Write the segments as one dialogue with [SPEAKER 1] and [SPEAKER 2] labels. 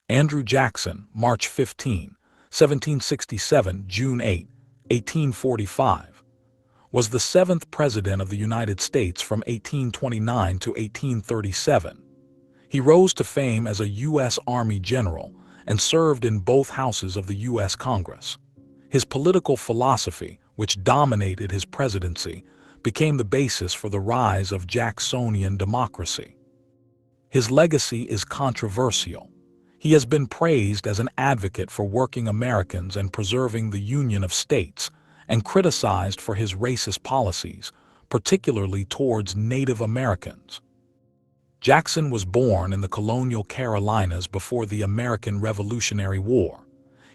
[SPEAKER 1] Andrew Jackson, March 15, 1767, June 8, 1845, was the seventh President of the United States from 1829 to 1837. He rose to fame as a U.S. Army general and served in both houses of the U.S. Congress. His political philosophy, which dominated his presidency, became the basis for the rise of Jacksonian democracy. His legacy is controversial. He has been praised as an advocate for working Americans and preserving the Union of States, and criticized for his racist policies, particularly towards Native Americans. Jackson was born in the colonial Carolinas before the American Revolutionary War.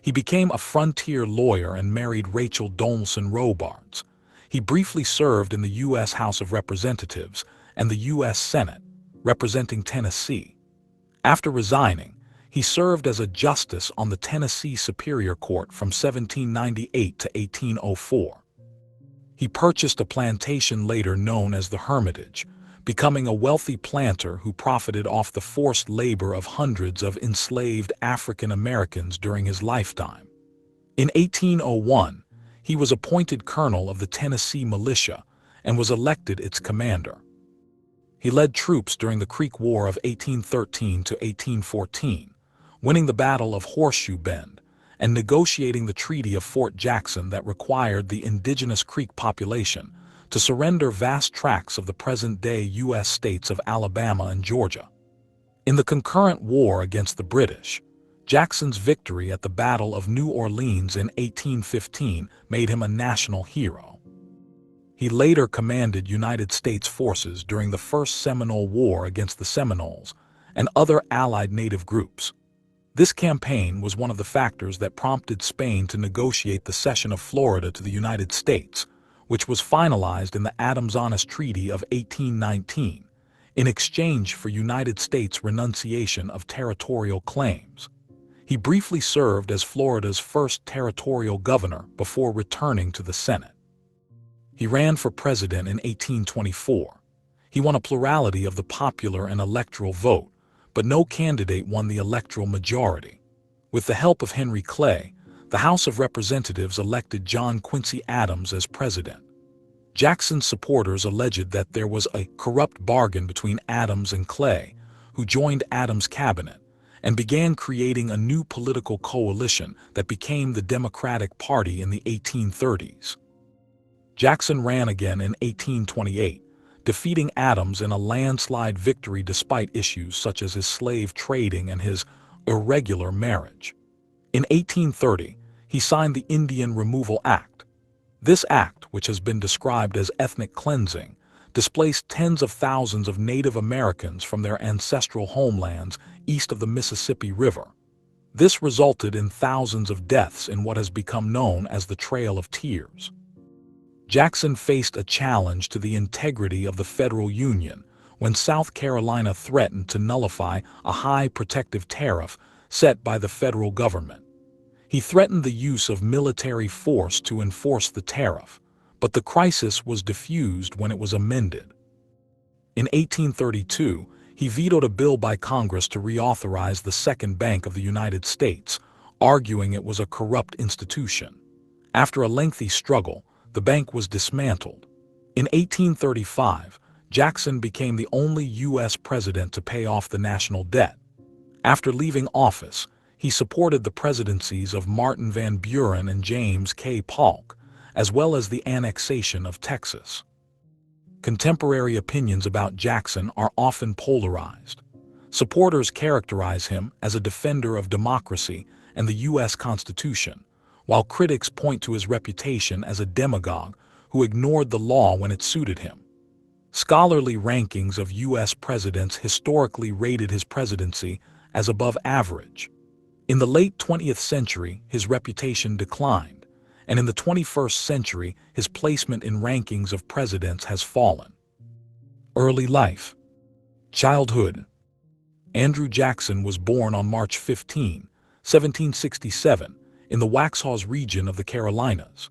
[SPEAKER 1] He became a frontier lawyer and married Rachel Donaldson Robards. He briefly served in the U.S. House of Representatives and the U.S. Senate, representing Tennessee. After resigning, he served as a justice on the Tennessee Superior Court from 1798 to 1804. He purchased a plantation later known as the Hermitage, becoming a wealthy planter who profited off the forced labor of hundreds of enslaved African Americans during his lifetime. In 1801, he was appointed colonel of the Tennessee militia and was elected its commander. He led troops during the Creek War of 1813 to 1814, winning the Battle of Horseshoe Bend and negotiating the Treaty of Fort Jackson that required the indigenous Creek population to surrender vast tracts of the present-day U.S. states of Alabama and Georgia. In the concurrent war against the British, Jackson's victory at the Battle of New Orleans in 1815 made him a national hero. He later commanded United States forces during the First Seminole War against the Seminoles and other allied native groups. This campaign was one of the factors that prompted Spain to negotiate the cession of Florida to the United States, which was finalized in the Adams-Onis Treaty of 1819, in exchange for United States renunciation of territorial claims. He briefly served as Florida's first territorial governor before returning to the Senate. He ran for president in 1824. He won a plurality of the popular and electoral vote, but no candidate won the electoral majority. With the help of Henry Clay, the House of Representatives elected John Quincy Adams as president. Jackson's supporters alleged that there was a corrupt bargain between Adams and Clay, who joined Adams' cabinet, and began creating a new political coalition that became the Democratic Party in the 1830s. Jackson ran again in 1828, defeating Adams in a landslide victory despite issues such as his slave trading and his irregular marriage. In 1830, he signed the Indian Removal Act. This act, which has been described as ethnic cleansing, displaced tens of thousands of Native Americans from their ancestral homelands east of the Mississippi River. This resulted in thousands of deaths in what has become known as the Trail of Tears. Jackson faced a challenge to the integrity of the federal union when South Carolina threatened to nullify a high protective tariff set by the federal government. He threatened the use of military force to enforce the tariff, but the crisis was diffused when it was amended. In 1832, he vetoed a bill by Congress to reauthorize the Second Bank of the United States, arguing it was a corrupt institution. After a lengthy struggle, the bank was dismantled. In 1835, Jackson became the only U.S. president to pay off the national debt. After leaving office, he supported the presidencies of Martin Van Buren and James K. Polk, as well as the annexation of Texas. Contemporary opinions about Jackson are often polarized. Supporters characterize him as a defender of democracy and the U.S. Constitution, while critics point to his reputation as a demagogue who ignored the law when it suited him. Scholarly rankings of U.S. presidents historically rated his presidency as above average. In the late 20th century, his reputation declined, and in the 21st century, his placement in rankings of presidents has fallen. Early life. Childhood. Andrew Jackson was born on March 15, 1767, in the Waxhaws region of the Carolinas.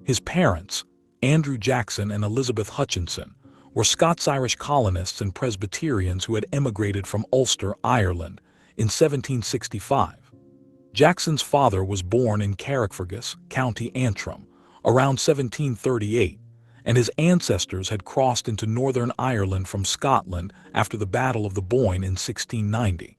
[SPEAKER 1] His parents, Andrew Jackson and Elizabeth Hutchinson, were Scots-Irish colonists and Presbyterians who had emigrated from Ulster, Ireland, in 1765. Jackson's father was born in Carrickfergus, County Antrim, around 1738, and his ancestors had crossed into Northern Ireland from Scotland after the Battle of the Boyne in 1690.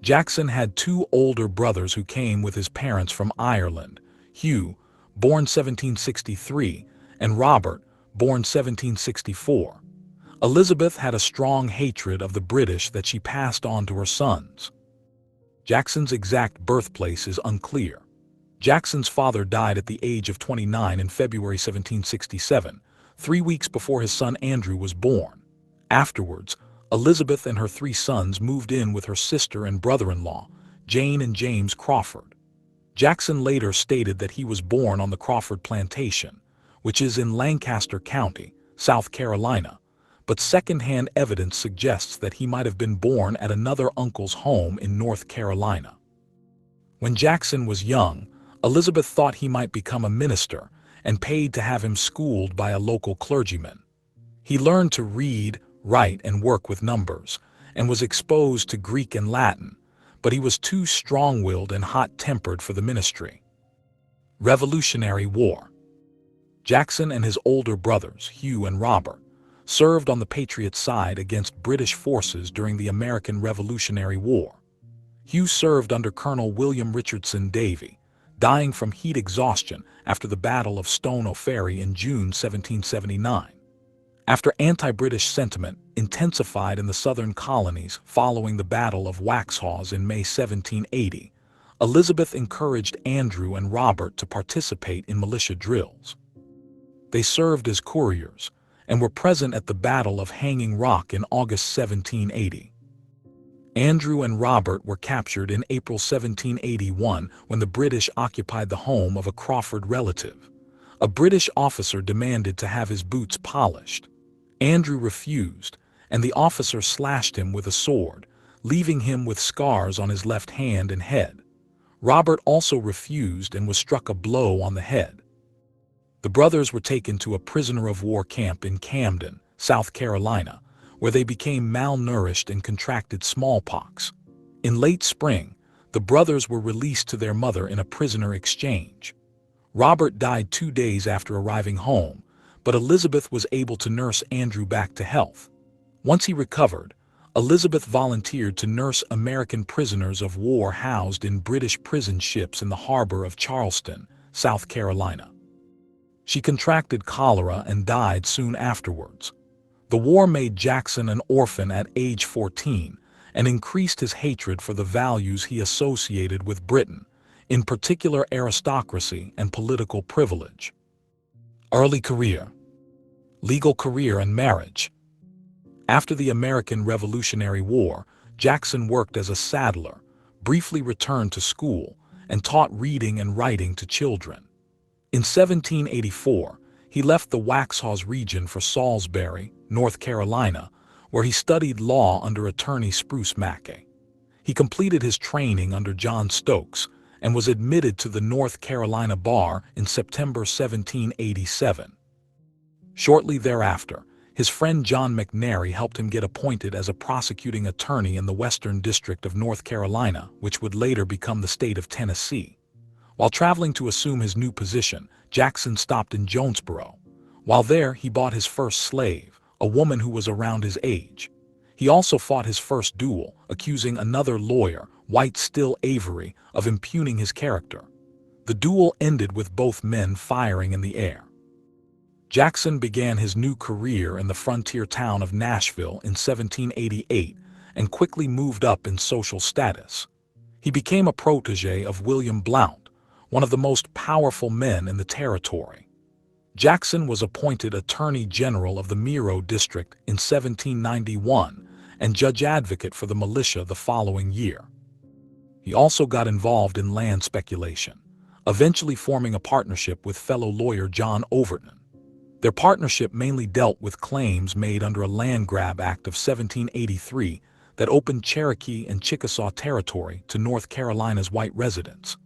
[SPEAKER 1] Jackson had two older brothers who came with his parents from Ireland, Hugh, born 1763, and Robert, born 1764. Elizabeth had a strong hatred of the British that she passed on to her sons. Jackson's exact birthplace is unclear. Jackson's father died at the age of 29 in February 1767, 3 weeks before his son Andrew was born. Afterwards, Elizabeth and her three sons moved in with her sister and brother-in-law, Jane and James Crawford. Jackson later stated that he was born on the Crawford Plantation, which is in Lancaster County, South Carolina, but second-hand evidence suggests that he might have been born at another uncle's home in North Carolina. When Jackson was young, Elizabeth thought he might become a minister and paid to have him schooled by a local clergyman. He learned to read, write, and work with numbers, and was exposed to Greek and Latin, but he was too strong-willed and hot-tempered for the ministry. Revolutionary War. Jackson and his older brothers, Hugh and Robert, served on the Patriot side against British forces during the American Revolutionary War. Hugh served under Colonel William Richardson Davie, dying from heat exhaustion after the Battle of Stono Ferry in June 1779. After anti-British sentiment intensified in the southern colonies following the Battle of Waxhaws in May 1780, Elizabeth encouraged Andrew and Robert to participate in militia drills. They served as couriers and were present at the Battle of Hanging Rock in August 1780. Andrew and Robert were captured in April 1781 when the British occupied the home of a Crawford relative. A British officer demanded to have his boots polished. Andrew refused, and the officer slashed him with a sword, leaving him with scars on his left hand and head. Robert also refused and was struck a blow on the head. The brothers were taken to a prisoner of war camp in Camden, South Carolina, where they became malnourished and contracted smallpox. In late spring, the brothers were released to their mother in a prisoner exchange. Robert died 2 days after arriving home, but Elizabeth was able to nurse Andrew back to health. Once he recovered, Elizabeth volunteered to nurse American prisoners of war housed in British prison ships in the harbor of Charleston, South Carolina. She contracted cholera and died soon afterwards. The war made Jackson an orphan at age 14 and increased his hatred for the values he associated with Britain, in particular aristocracy and political privilege. Early career. Legal career and marriage. After the American Revolutionary War, Jackson worked as a saddler, briefly returned to school, and taught reading and writing to children. In 1784, he left the Waxhaws region for Salisbury, North Carolina, where he studied law under attorney Spruce Mackay. He completed his training under John Stokes and was admitted to the North Carolina bar in September 1787. Shortly thereafter, his friend John McNary helped him get appointed as a prosecuting attorney in the Western District of North Carolina, which would later become the state of Tennessee. While traveling to assume his new position, Jackson stopped in Jonesboro. While there, he bought his first slave, a woman who was around his age. He also fought his first duel, accusing another lawyer, White Still Avery, of impugning his character. The duel ended with both men firing in the air. Jackson began his new career in the frontier town of Nashville in 1788 and quickly moved up in social status. He became a protege of William Blount, one of the most powerful men in the territory. Jackson was appointed Attorney General of the Miro District in 1791 and Judge Advocate for the militia the following year. He also got involved in land speculation, eventually forming a partnership with fellow lawyer John Overton. Their partnership mainly dealt with claims made under a Land Grab Act of 1783 that opened Cherokee and Chickasaw territory to North Carolina's white residents.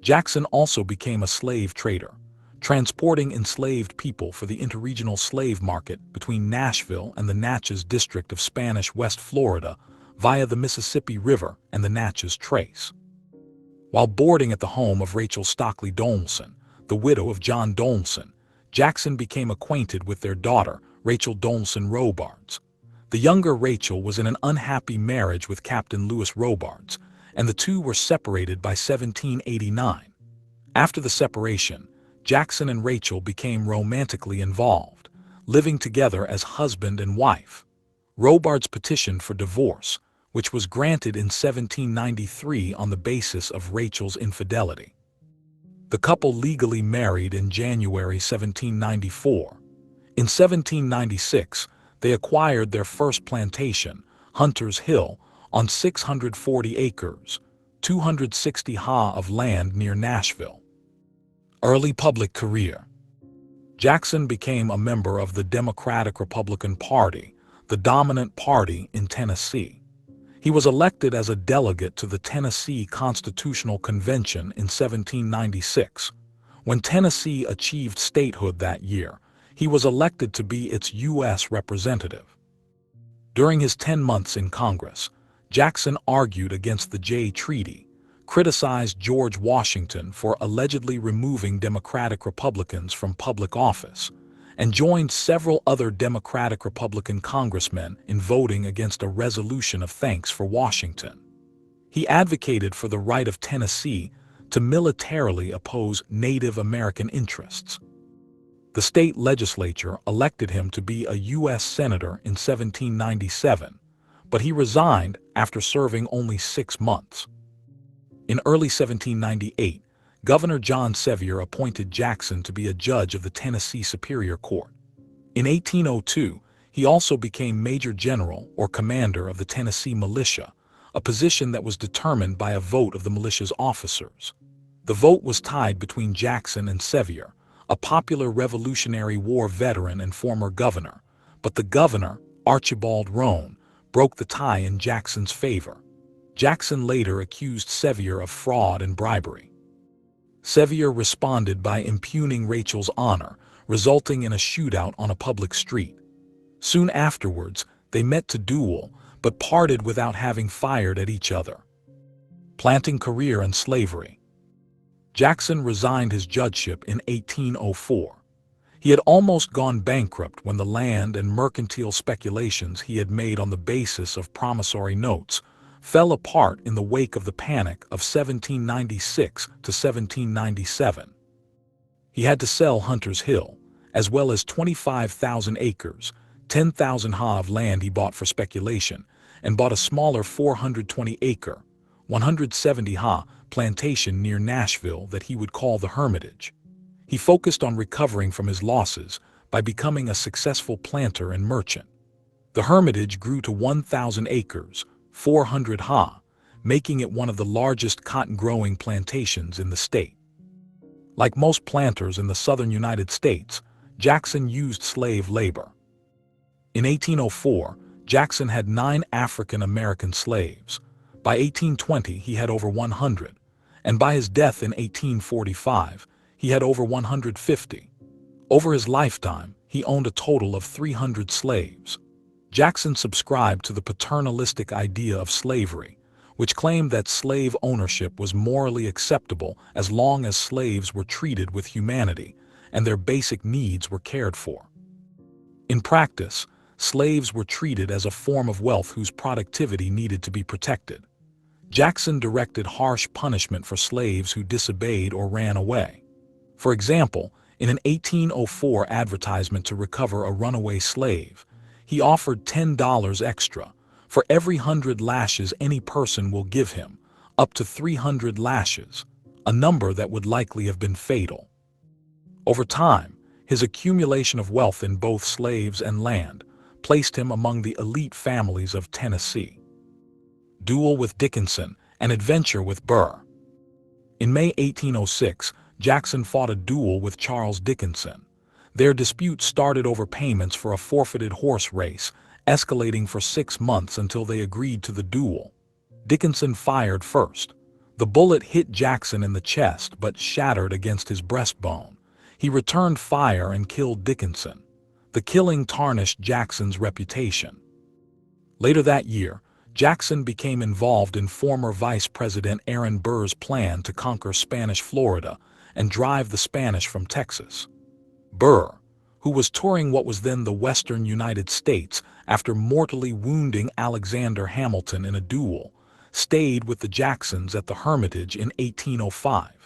[SPEAKER 1] Jackson also became a slave trader, transporting enslaved people for the interregional slave market between Nashville and the Natchez district of Spanish West Florida via the Mississippi River and the Natchez Trace. While boarding at the home of Rachel Stockley Dolmson, the widow of John Dolmson, Jackson became acquainted with their daughter, Rachel Dolmson Robards. The younger Rachel was in an unhappy marriage with Captain Lewis Robards, and the two were separated by 1789. After the separation, Jackson and Rachel became romantically involved, living together as husband and wife. Robards petitioned for divorce, which was granted in 1793 on the basis of Rachel's infidelity. The couple legally married in January 1794. In 1796, they acquired their first plantation, Hunter's Hill, on 640 acres, 260 ha of land near Nashville. Early public career. Jackson became a member of the Democratic-Republican Party, the dominant party in Tennessee. He was elected as a delegate to the Tennessee Constitutional Convention in 1796. When Tennessee achieved statehood that year, he was elected to be its U.S. representative. During his 10 months in Congress, Jackson argued against the Jay Treaty, criticized George Washington for allegedly removing Democratic Republicans from public office, and joined several other Democratic-Republican congressmen in voting against a resolution of thanks for Washington. He advocated for the right of Tennessee to militarily oppose Native American interests. The state legislature elected him to be a U.S. Senator in 1797, but he resigned after serving only 6 months. In early 1798, Governor John Sevier appointed Jackson to be a judge of the Tennessee Superior Court. In 1802, he also became Major General or Commander of the Tennessee Militia, a position that was determined by a vote of the militia's officers. The vote was tied between Jackson and Sevier, a popular Revolutionary War veteran and former governor, but the governor, Archibald Roane, broke the tie in Jackson's favor. Jackson later accused Sevier of fraud and bribery. Sevier responded by impugning Rachel's honor, resulting in a shootout on a public street. Soon afterwards, they met to duel, but parted without having fired at each other. Planting career in slavery. Jackson resigned his judgeship in 1804. He had almost gone bankrupt when the land and mercantile speculations he had made on the basis of promissory notes fell apart in the wake of the Panic of 1796 to 1797. He had to sell Hunter's Hill, as well as 25,000 acres, 10,000 ha of land he bought for speculation, and bought a smaller 420-acre, 170 ha plantation near Nashville that he would call the Hermitage. He focused on recovering from his losses by becoming a successful planter and merchant. The Hermitage grew to 1,000 acres, 400 ha, making it one of the largest cotton-growing plantations in the state. Like most planters in the southern United States, Jackson used slave labor. In 1804, Jackson had 9 African-American slaves. By 1820, he had over 100, and by his death in 1845, he had over 150. Over his lifetime, he owned a total of 300 slaves. Jackson subscribed to the paternalistic idea of slavery, which claimed that slave ownership was morally acceptable as long as slaves were treated with humanity and their basic needs were cared for. In practice, slaves were treated as a form of wealth whose productivity needed to be protected. Jackson directed harsh punishment for slaves who disobeyed or ran away. For example, in an 1804 advertisement to recover a runaway slave, he offered $10 extra for every 100 lashes any person will give him, up to 300 lashes, a number that would likely have been fatal. Over time, his accumulation of wealth in both slaves and land placed him among the elite families of Tennessee. Duel with Dickinson and adventure with Burr. In May 1806, Jackson fought a duel with Charles Dickinson. Their dispute started over payments for a forfeited horse race, escalating for 6 months until they agreed to the duel. Dickinson fired first. The bullet hit Jackson in the chest but shattered against his breastbone. He returned fire and killed Dickinson. The killing tarnished Jackson's reputation. Later that year, Jackson became involved in former Vice President Aaron Burr's plan to conquer Spanish Florida and drive the Spanish from Texas. Burr, who was touring what was then the western United States after mortally wounding Alexander Hamilton in a duel, stayed with the Jacksons at the Hermitage in 1805.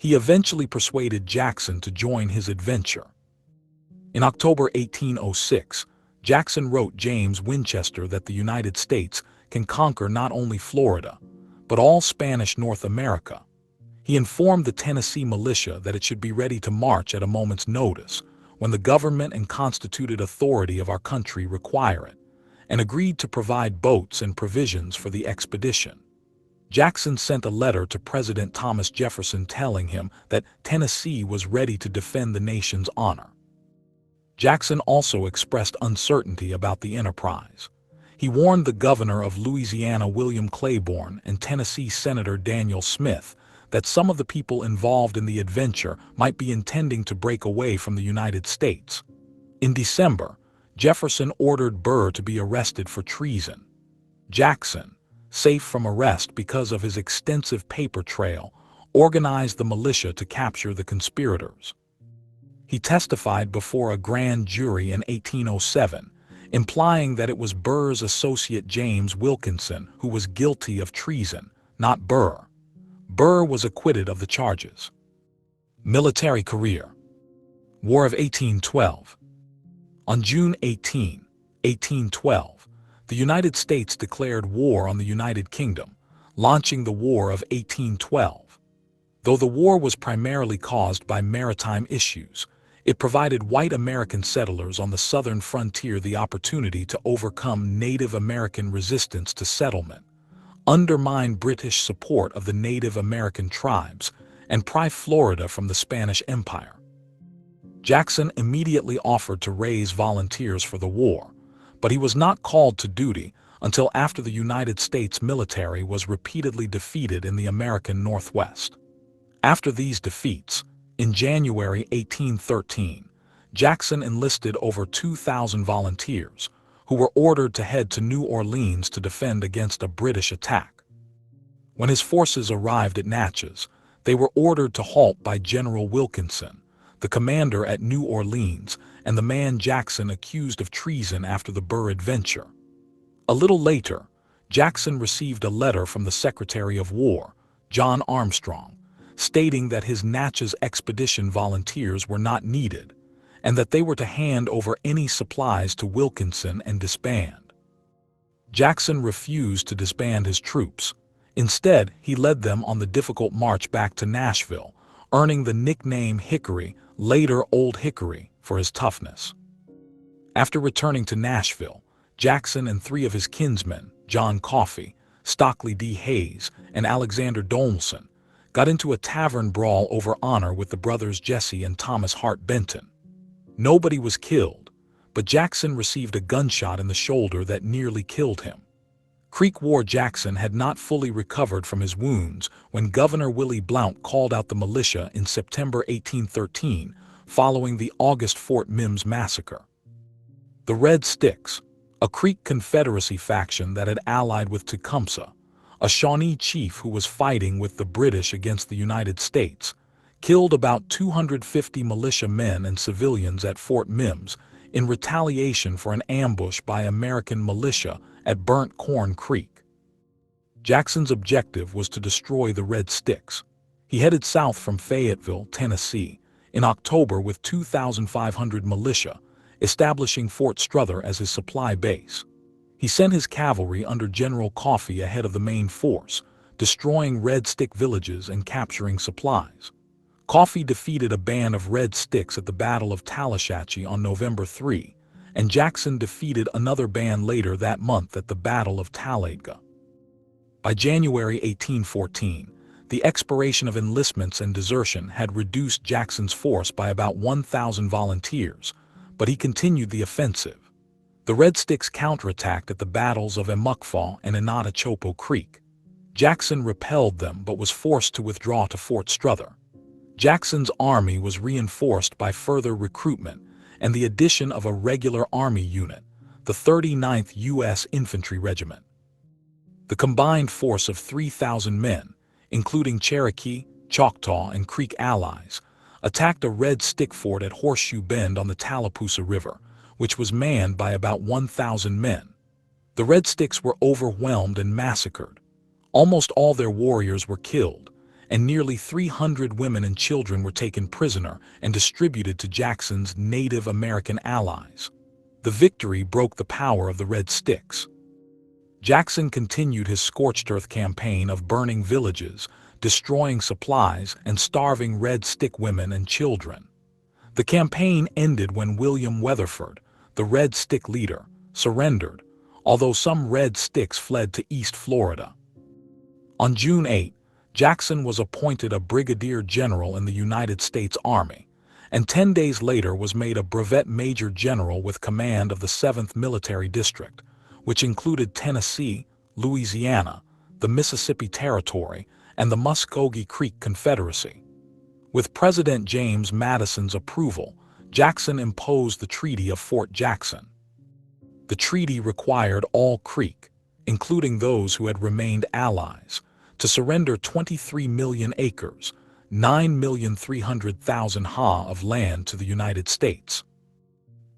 [SPEAKER 1] He eventually persuaded Jackson to join his adventure. In October 1806, Jackson wrote James Winchester that the United States can conquer not only Florida, but all Spanish North America. He informed the Tennessee militia that it should be ready to march at a moment's notice when the government and constituted authority of our country require it, and agreed to provide boats and provisions for the expedition. Jackson sent a letter to President Thomas Jefferson telling him that Tennessee was ready to defend the nation's honor. Jackson also expressed uncertainty about the enterprise. He warned the governor of Louisiana, William Claiborne, and Tennessee Senator Daniel Smith that some of the people involved in the adventure might be intending to break away from the United States. In December, Jefferson ordered Burr to be arrested for treason. Jackson, safe from arrest because of his extensive paper trail, organized the militia to capture the conspirators. He testified before a grand jury in 1807, implying that it was Burr's associate James Wilkinson who was guilty of treason, not Burr. Burr was acquitted of the charges. Military career. War of 1812. On June 18, 1812, the United States declared war on the United Kingdom, launching the War of 1812. Though the war was primarily caused by maritime issues, it provided white American settlers on the southern frontier the opportunity to overcome Native American resistance to settlement, undermine British support of the Native American tribes, and pry Florida from the Spanish Empire. Jackson immediately offered to raise volunteers for the war, but he was not called to duty until after the United States military was repeatedly defeated in the American Northwest. After these defeats, in January 1813, Jackson enlisted over 2,000 volunteers, who were ordered to head to New Orleans to defend against a British attack. When his forces arrived at Natchez, they were ordered to halt by General Wilkinson, the commander at New Orleans and the man Jackson accused of treason after the Burr adventure. A little later, Jackson received a letter from the Secretary of War, John Armstrong, stating that his Natchez expedition volunteers were not needed, and that they were to hand over any supplies to Wilkinson and disband. Jackson refused to disband his troops. Instead, he led them on the difficult march back to Nashville, earning the nickname Hickory, later Old Hickory, for his toughness. After returning to Nashville, Jackson and three of his kinsmen, John Coffey, Stockley D. Hayes, and Alexander Donelson, got into a tavern brawl over honor with the brothers Jesse and Thomas Hart Benton. Nobody was killed, but Jackson received a gunshot in the shoulder that nearly killed him. Creek War Jackson had not fully recovered from his wounds when Governor Willie Blount called out the militia in September 1813 following the August Fort Mims massacre. The Red Sticks, a Creek Confederacy faction that had allied with Tecumseh, a Shawnee chief who was fighting with the British against the United States, killed about 250 militia men and civilians at Fort Mims in retaliation for an ambush by American militia at Burnt Corn Creek. Jackson's objective was to destroy the Red Sticks. He headed south from Fayetteville, Tennessee, in October with 2,500 militia, establishing Fort Strother as his supply base. He sent his cavalry under General Coffey ahead of the main force, destroying Red Stick villages and capturing supplies. Coffey defeated a band of Red Sticks at the Battle of Tallushatchee on November 3, and Jackson defeated another band later that month at the Battle of Talladega. By January 1814, the expiration of enlistments and desertion had reduced Jackson's force by about 1,000 volunteers, but he continued the offensive. The Red Sticks counterattacked at the battles of Emuckfaw and Onotochopo Creek. Jackson repelled them but was forced to withdraw to Fort Strother. Jackson's army was reinforced by further recruitment and the addition of a regular army unit, the 39th U.S. Infantry Regiment. The combined force of 3,000 men, including Cherokee, Choctaw, and Creek allies, attacked a Red Stick fort at Horseshoe Bend on the Tallapoosa River, which was manned by about 1,000 men. The Red Sticks were overwhelmed and massacred. Almost all their warriors were killed, and nearly 300 women and children were taken prisoner and distributed to Jackson's Native American allies. The victory broke the power of the Red Sticks. Jackson continued his scorched earth campaign of burning villages, destroying supplies, and starving Red Stick women and children. The campaign ended when William Weatherford, the Red Stick leader, surrendered, although some Red Sticks fled to East Florida. On June 8, Jackson was appointed a brigadier general in the United States Army, and 10 days later was made a brevet major general with command of the 7th Military District, which included Tennessee, Louisiana, the Mississippi Territory, and the Muscogee Creek Confederacy. With President James Madison's approval, Jackson imposed the Treaty of Fort Jackson. The treaty required all Creek, including those who had remained allies, to surrender 23 million acres, 9,300,000 ha of land to the United States.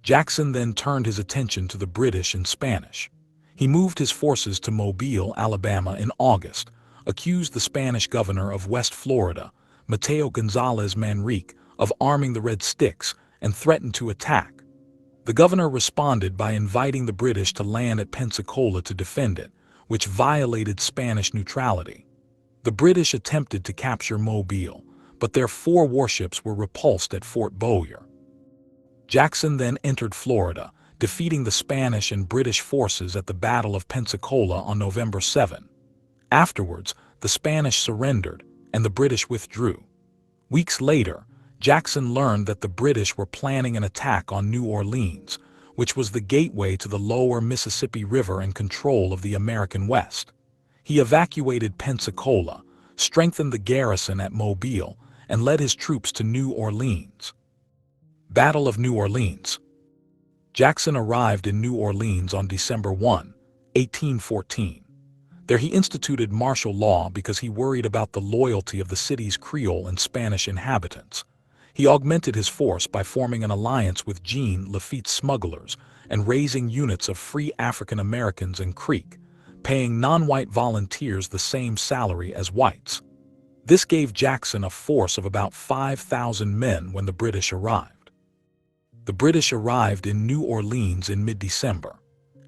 [SPEAKER 1] Jackson then turned his attention to the British and Spanish. He moved his forces to Mobile, Alabama in August, accused the Spanish governor of West Florida, Mateo Gonzalez Manrique, of arming the Red Sticks, and threatened to attack. The governor responded by inviting the British to land at Pensacola to defend it, which violated Spanish neutrality. The British attempted to capture Mobile, but their 4 warships were repulsed at Fort Bowyer. Jackson then entered Florida, defeating the Spanish and British forces at the Battle of Pensacola on November 7. Afterwards, the Spanish surrendered, and the British withdrew. Weeks later, Jackson learned that the British were planning an attack on New Orleans, which was the gateway to the lower Mississippi River and control of the American West. He evacuated Pensacola, strengthened the garrison at Mobile, and led his troops to New Orleans. Battle of New Orleans. Jackson arrived in New Orleans on December 1, 1814. There he instituted martial law because he worried about the loyalty of the city's Creole and Spanish inhabitants. He augmented his force by forming an alliance with Jean Lafitte's smugglers and raising units of free African Americans and Creek, paying non-white volunteers the same salary as whites. This gave Jackson a force of about 5,000 men when the British arrived. The British arrived in New Orleans in mid-December.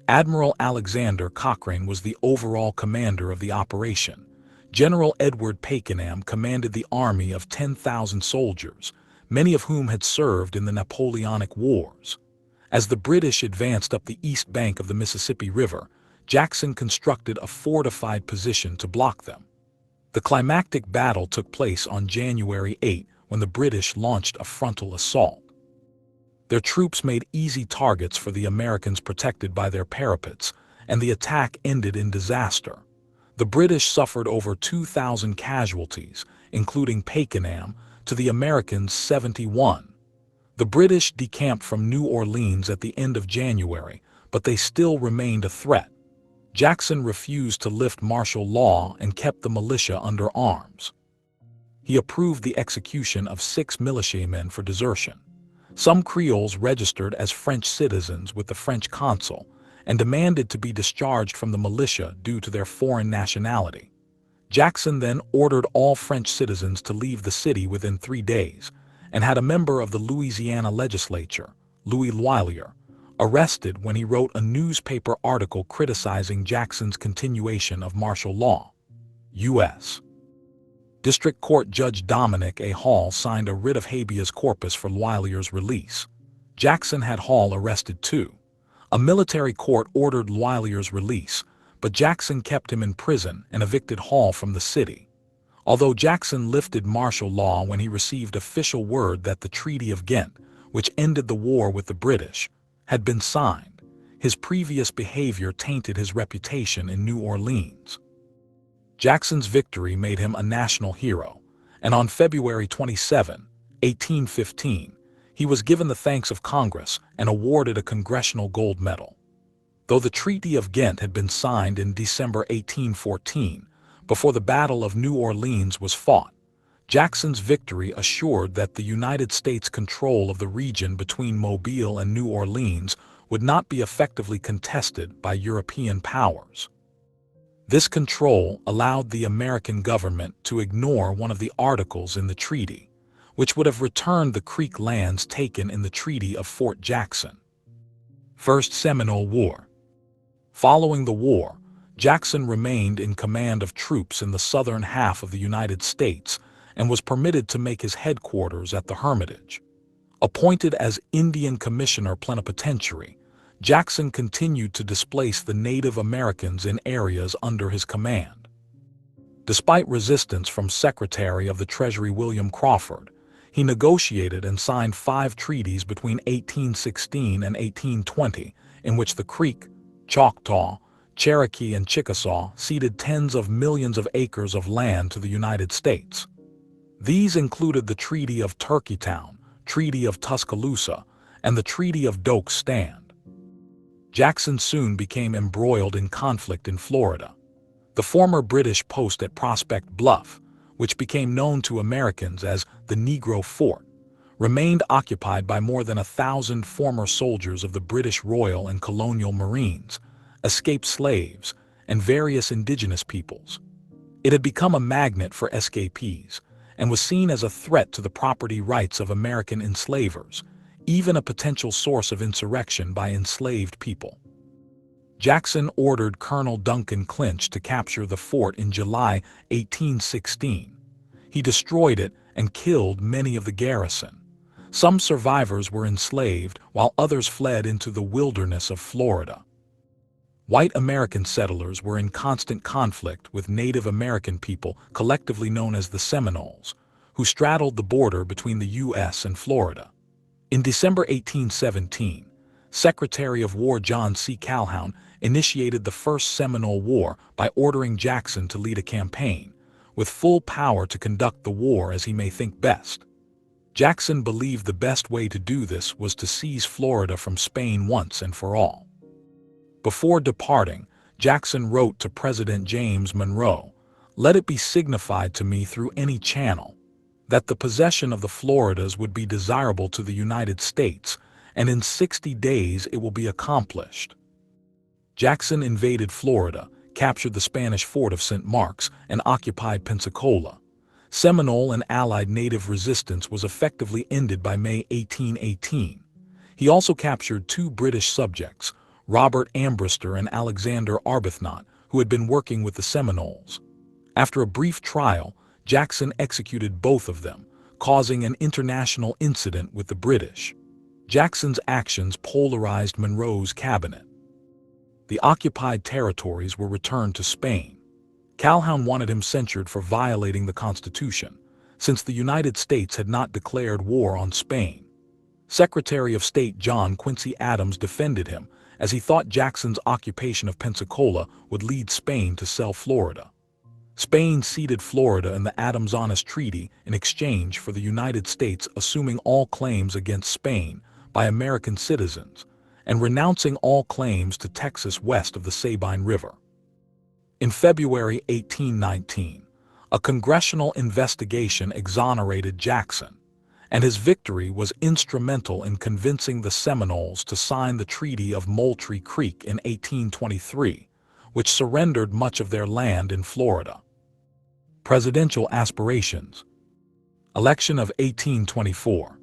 [SPEAKER 1] Admiral Alexander Cochrane was the overall commander of the operation. General Edward Pakenham commanded the army of 10,000 soldiers, many of whom had served in the Napoleonic Wars. As the British advanced up the east bank of the Mississippi River, Jackson constructed a fortified position to block them. The climactic battle took place on January 8 when the British launched a frontal assault. Their troops made easy targets for the Americans protected by their parapets, and the attack ended in disaster. The British suffered over 2,000 casualties, including Pakenham, to the Americans 71. The British decamped from New Orleans at the end of January, but they still remained a threat. Jackson refused to lift martial law and kept the militia under arms. He approved the execution of 6 militiamen for desertion. Some Creoles registered as French citizens with the French consul and demanded to be discharged from the militia due to their foreign nationality. Jackson then ordered all French citizens to leave the city within 3 days and had a member of the Louisiana legislature, Louis Loyalier, arrested when he wrote a newspaper article criticizing Jackson's continuation of martial law. U.S. District Court Judge Dominic A. Hall signed a writ of habeas corpus for Loyalier's release. Jackson had Hall arrested too. A military court ordered Loyalier's release, but Jackson kept him in prison and evicted Hall from the city. Although Jackson lifted martial law when he received official word that the Treaty of Ghent, which ended the war with the British, had been signed, his previous behavior tainted his reputation in New Orleans. Jackson's victory made him a national hero, and on February 27, 1815, he was given the thanks of Congress and awarded a Congressional Gold Medal. Though the Treaty of Ghent had been signed in December 1814, before the Battle of New Orleans was fought, Jackson's victory assured that the United States' control of the region between Mobile and New Orleans would not be effectively contested by European powers. This control allowed the American government to ignore one of the articles in the treaty, which would have returned the Creek lands taken in the Treaty of Fort Jackson. First Seminole War. Following the war, Jackson remained in command of troops in the southern half of the United States and was permitted to make his headquarters at the Hermitage. Appointed as Indian Commissioner Plenipotentiary, Jackson continued to displace the Native Americans in areas under his command. Despite resistance from Secretary of the Treasury William Crawford, he negotiated and signed 5 treaties between 1816 and 1820 in which the Creek, Choctaw, Cherokee, and Chickasaw ceded tens of millions of acres of land to the United States. These included the Treaty of Turkeytown, Treaty of Tuscaloosa, and the Treaty of Doak Stand. Jackson soon became embroiled in conflict in Florida. The former British post at Prospect Bluff, which became known to Americans as the Negro Fort, remained occupied by more than 1,000 former soldiers of the British Royal and Colonial Marines, escaped slaves, and various indigenous peoples. It had become a magnet for escapees and was seen as a threat to the property rights of American enslavers, even a potential source of insurrection by enslaved people. Jackson ordered Colonel Duncan Clinch to capture the fort in July 1816. He destroyed it and killed many of the garrison. Some survivors were enslaved while others fled into the wilderness of Florida. White American settlers were in constant conflict with Native American people, collectively known as the Seminoles, who straddled the border between the U.S. and Florida. In December 1817, Secretary of War John C. Calhoun initiated the First Seminole War by ordering Jackson to lead a campaign, with full power to conduct the war as he may think best. Jackson believed the best way to do this was to seize Florida from Spain once and for all. Before departing, Jackson wrote to President James Monroe, "Let it be signified to me through any channel that the possession of the Floridas would be desirable to the United States, and in 60 days it will be accomplished." Jackson invaded Florida, captured the Spanish fort of St. Marks, and occupied Pensacola. Seminole and Allied native resistance was effectively ended by May 1818. He also captured 2 British subjects, Robert Ambrister and Alexander Arbuthnot, who had been working with the Seminoles. After a brief trial, Jackson executed both of them, causing an international incident with the British. Jackson's actions polarized Monroe's cabinet. The occupied territories were returned to Spain. Calhoun wanted him censured for violating the Constitution, since the United States had not declared war on Spain. Secretary of State John Quincy Adams defended him, as he thought Jackson's occupation of Pensacola would lead Spain to sell Florida. Spain ceded Florida in the Adams-Onis Treaty in exchange for the United States assuming all claims against Spain by American citizens and renouncing all claims to Texas west of the Sabine River. In February 1819, a congressional investigation exonerated Jackson, and his victory was instrumental in convincing the Seminoles to sign the Treaty of Moultrie Creek in 1823, which surrendered much of their land in Florida. Presidential aspirations. Election of 1824.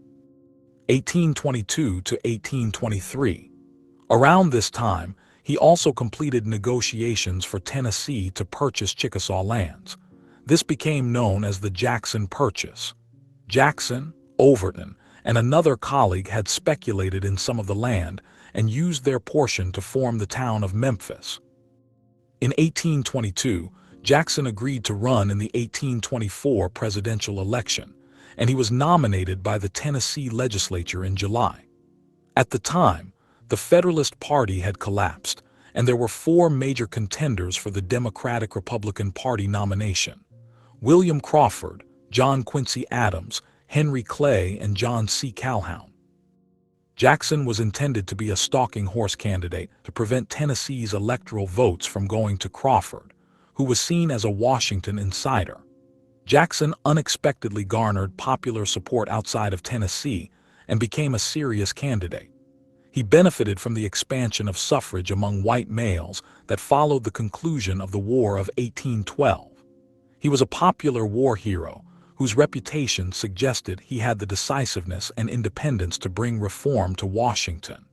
[SPEAKER 1] 1822 to 1823. Around this time, he also completed negotiations for Tennessee to purchase Chickasaw lands. This became known as the Jackson Purchase. Jackson, Overton, and another colleague had speculated in some of the land and used their portion to form the town of Memphis. In 1822, Jackson agreed to run in the 1824 presidential election, and he was nominated by the Tennessee legislature in July. At the time, the Federalist Party had collapsed, and there were 4 major contenders for the Democratic-Republican Party nomination: William Crawford, John Quincy Adams, Henry Clay, and John C. Calhoun. Jackson was intended to be a stalking horse candidate to prevent Tennessee's electoral votes from going to Crawford, who was seen as a Washington insider. Jackson unexpectedly garnered popular support outside of Tennessee and became a serious candidate. He benefited from the expansion of suffrage among white males that followed the conclusion of the War of 1812. He was a popular war hero whose reputation suggested he had the decisiveness and independence to bring reform to Washington.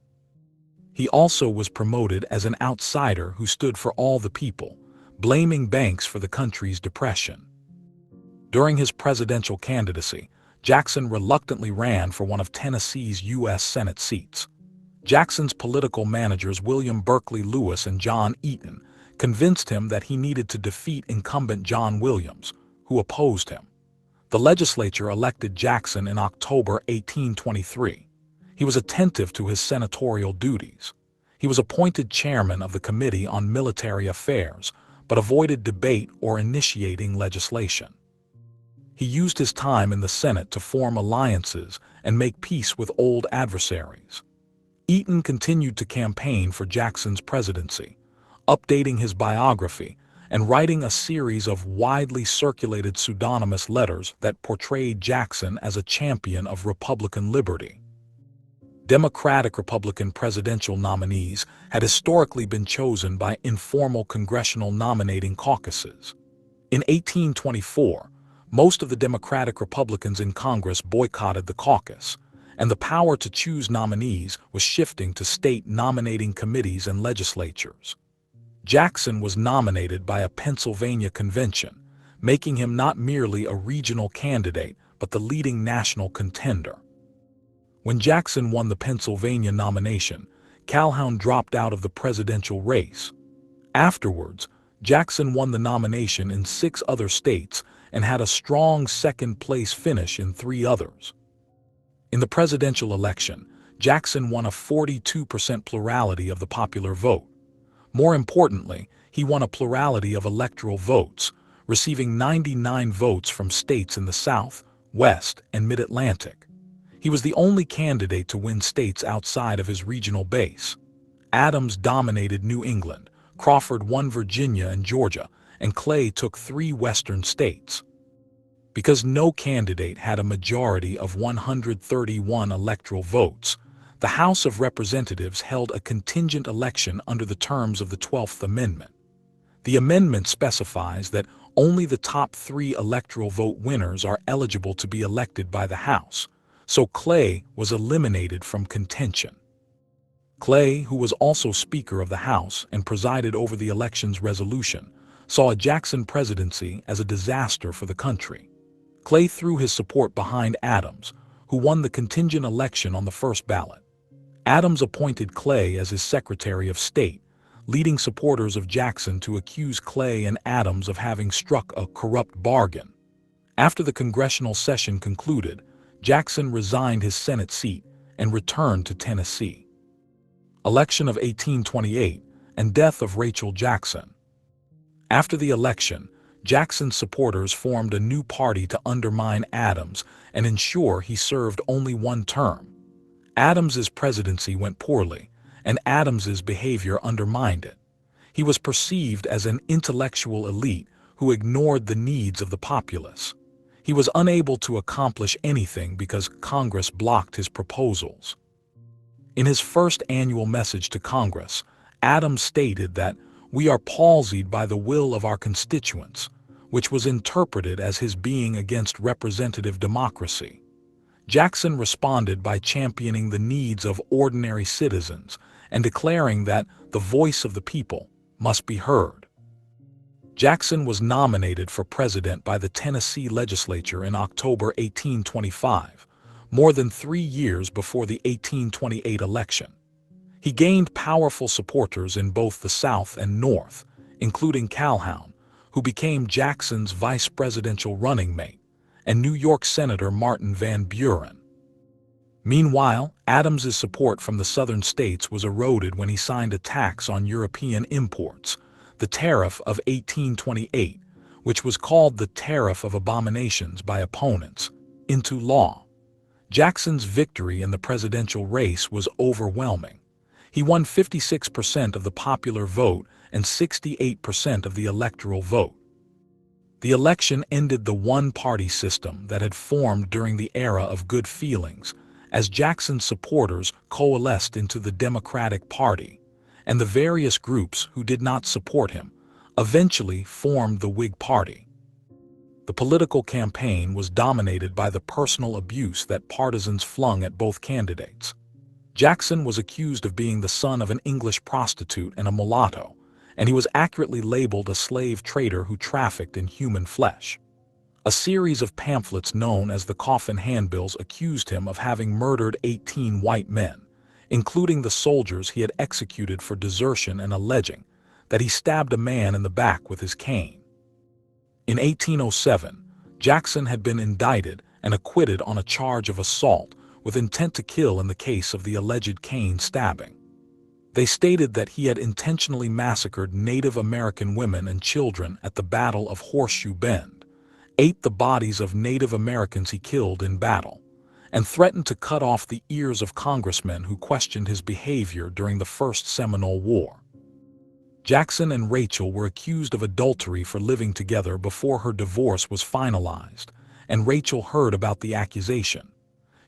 [SPEAKER 1] He also was promoted as an outsider who stood for all the people, blaming banks for the country's depression. During his presidential candidacy, Jackson reluctantly ran for one of Tennessee's U.S. Senate seats. Jackson's political managers William Berkeley Lewis and John Eaton convinced him that he needed to defeat incumbent John Williams, who opposed him. The legislature elected Jackson in October 1823. He was attentive to his senatorial duties. He was appointed chairman of the Committee on Military Affairs, but avoided debate or initiating legislation. He used his time in the Senate to form alliances and make peace with old adversaries. Eaton continued to campaign for Jackson's presidency, updating his biography and writing a series of widely circulated pseudonymous letters that portrayed Jackson as a champion of Republican liberty. Democratic-Republican presidential nominees had historically been chosen by informal congressional nominating caucuses. In 1824, most of the Democratic Republicans in Congress boycotted the caucus, and the power to choose nominees was shifting to state nominating committees and legislatures. Jackson was nominated by a Pennsylvania convention, making him not merely a regional candidate but the leading national contender. When Jackson won the Pennsylvania nomination, Calhoun dropped out of the presidential race. Afterwards, Jackson won the nomination in 6 other states and had a strong second-place finish in 3 others. In the presidential election, Jackson won a 42% plurality of the popular vote. More importantly, he won a plurality of electoral votes, receiving 99 votes from states in the South, West, and Mid-Atlantic. He was the only candidate to win states outside of his regional base. Adams dominated New England, Crawford won Virginia and Georgia, and Clay took 3 western states. Because no candidate had a majority of 131 electoral votes, the House of Representatives held a contingent election under the terms of the 12th Amendment. The amendment specifies that only the top 3 electoral vote winners are eligible to be elected by the House, so Clay was eliminated from contention. Clay, who was also Speaker of the House and presided over the election's resolution, saw a Jackson presidency as a disaster for the country. Clay threw his support behind Adams, who won the contingent election on the first ballot. Adams appointed Clay as his Secretary of State, leading supporters of Jackson to accuse Clay and Adams of having struck a corrupt bargain. After the congressional session concluded, Jackson resigned his Senate seat and returned to Tennessee. Election of 1828 and death of Rachel Jackson. After the election, Jackson's supporters formed a new party to undermine Adams and ensure he served only one term. Adams's presidency went poorly, and Adams's behavior undermined it. He was perceived as an intellectual elite who ignored the needs of the populace. He was unable to accomplish anything because Congress blocked his proposals. In his first annual message to Congress, Adams stated that "we are palsied by the will of our constituents," which was interpreted as his being against representative democracy. Jackson responded by championing the needs of ordinary citizens and declaring that the voice of the people must be heard. Jackson was nominated for president by the Tennessee legislature in October 1825, more than 3 years before the 1828 election. He gained powerful supporters in both the South and North, including Calhoun, who became Jackson's vice presidential running mate, and New York Senator Martin Van Buren. Meanwhile, Adams's support from the southern states was eroded when he signed a tax on European imports, the Tariff of 1828, which was called the Tariff of Abominations by opponents, into law. Jackson's victory in the presidential race was overwhelming. He won 56% of the popular vote and 68% of the electoral vote. The election ended the one-party system that had formed during the era of good feelings, as Jackson's supporters coalesced into the Democratic Party, and the various groups who did not support him eventually formed the Whig Party. The political campaign was dominated by the personal abuse that partisans flung at both candidates. Jackson was accused of being the son of an English prostitute and a mulatto, and he was accurately labeled a slave trader who trafficked in human flesh. A series of pamphlets known as the Coffin Handbills accused him of having murdered 18 white men, including the soldiers he had executed for desertion, and alleging that he stabbed a man in the back with his cane. In 1807, Jackson had been indicted and acquitted on a charge of assault with intent to kill in the case of the alleged cane stabbing. They stated that he had intentionally massacred Native American women and children at the Battle of Horseshoe Bend, ate the bodies of Native Americans he killed in battle, and threatened to cut off the ears of congressmen who questioned his behavior during the First Seminole War. Jackson and Rachel were accused of adultery for living together before her divorce was finalized, and Rachel heard about the accusation.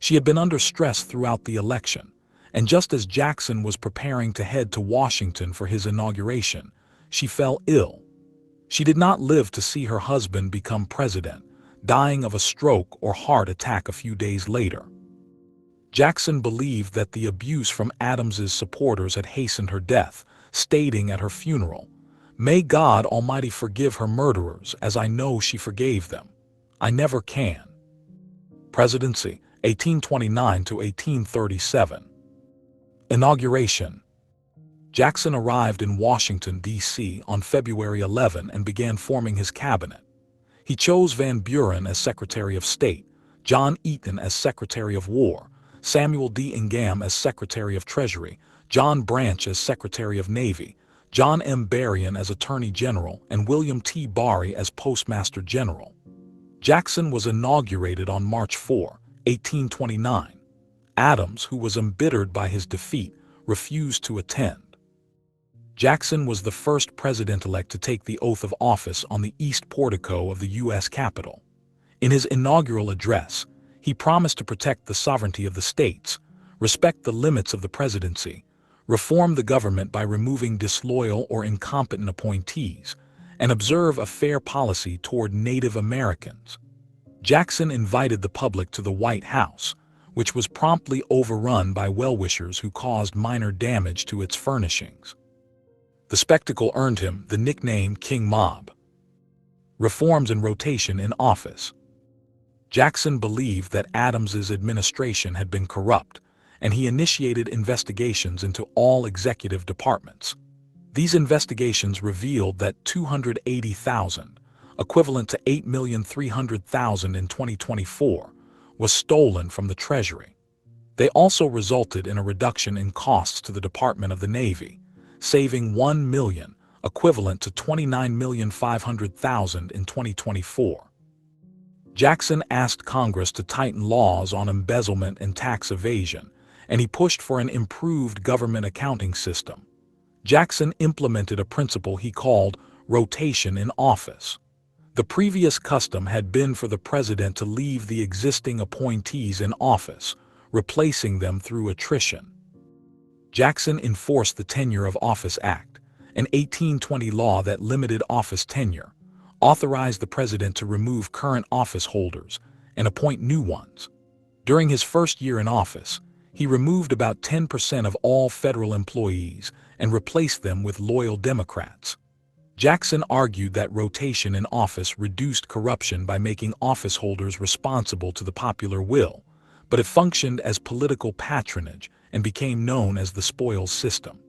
[SPEAKER 1] She had been under stress throughout the election, and just as Jackson was preparing to head to Washington for his inauguration, she fell ill. She did not live to see her husband become president, dying of a stroke or heart attack a few days later. Jackson believed that the abuse from Adams's supporters had hastened her death, stating at her funeral, "May God Almighty forgive her murderers, as I know she forgave them. I never can." Presidency, 1829 to 1837. Inauguration. Jackson arrived in Washington, D.C. on February 11 and began forming his cabinet. He chose Van Buren as Secretary of State, John Eaton as Secretary of War, Samuel D. Ingham as Secretary of Treasury, John Branch as Secretary of Navy, John M. Berrien as Attorney General, and William T. Barry as Postmaster General. Jackson was inaugurated on March 4, 1829. Adams, who was embittered by his defeat, refused to attend. Jackson was the first president-elect to take the oath of office on the east portico of the U.S. Capitol. In his inaugural address, he promised to protect the sovereignty of the states, respect the limits of the presidency, reform the government by removing disloyal or incompetent appointees, and observe a fair policy toward Native Americans. Jackson invited the public to the White House, which was promptly overrun by well-wishers who caused minor damage to its furnishings. The spectacle earned him the nickname King Mob. Reforms and rotation in office. Jackson believed that Adams's administration had been corrupt, and he initiated investigations into all executive departments. These investigations revealed that $280,000, equivalent to $8,300,000 in 2024, was stolen from the Treasury. They also resulted in a reduction in costs to the Department of the Navy, saving $1 million, equivalent to $29,500,000 in 2024. Jackson asked Congress to tighten laws on embezzlement and tax evasion, and he pushed for an improved government accounting system. Jackson implemented a principle he called rotation in office. The previous custom had been for the president to leave the existing appointees in office, replacing them through attrition. Jackson enforced the Tenure of Office Act, an 1820 law that limited office tenure, authorized the president to remove current office holders and appoint new ones. During his first year in office, he removed about 10% of all federal employees and replaced them with loyal Democrats. Jackson argued that rotation in office reduced corruption by making office holders responsible to the popular will, but it functioned as political patronage and became known as the spoils system.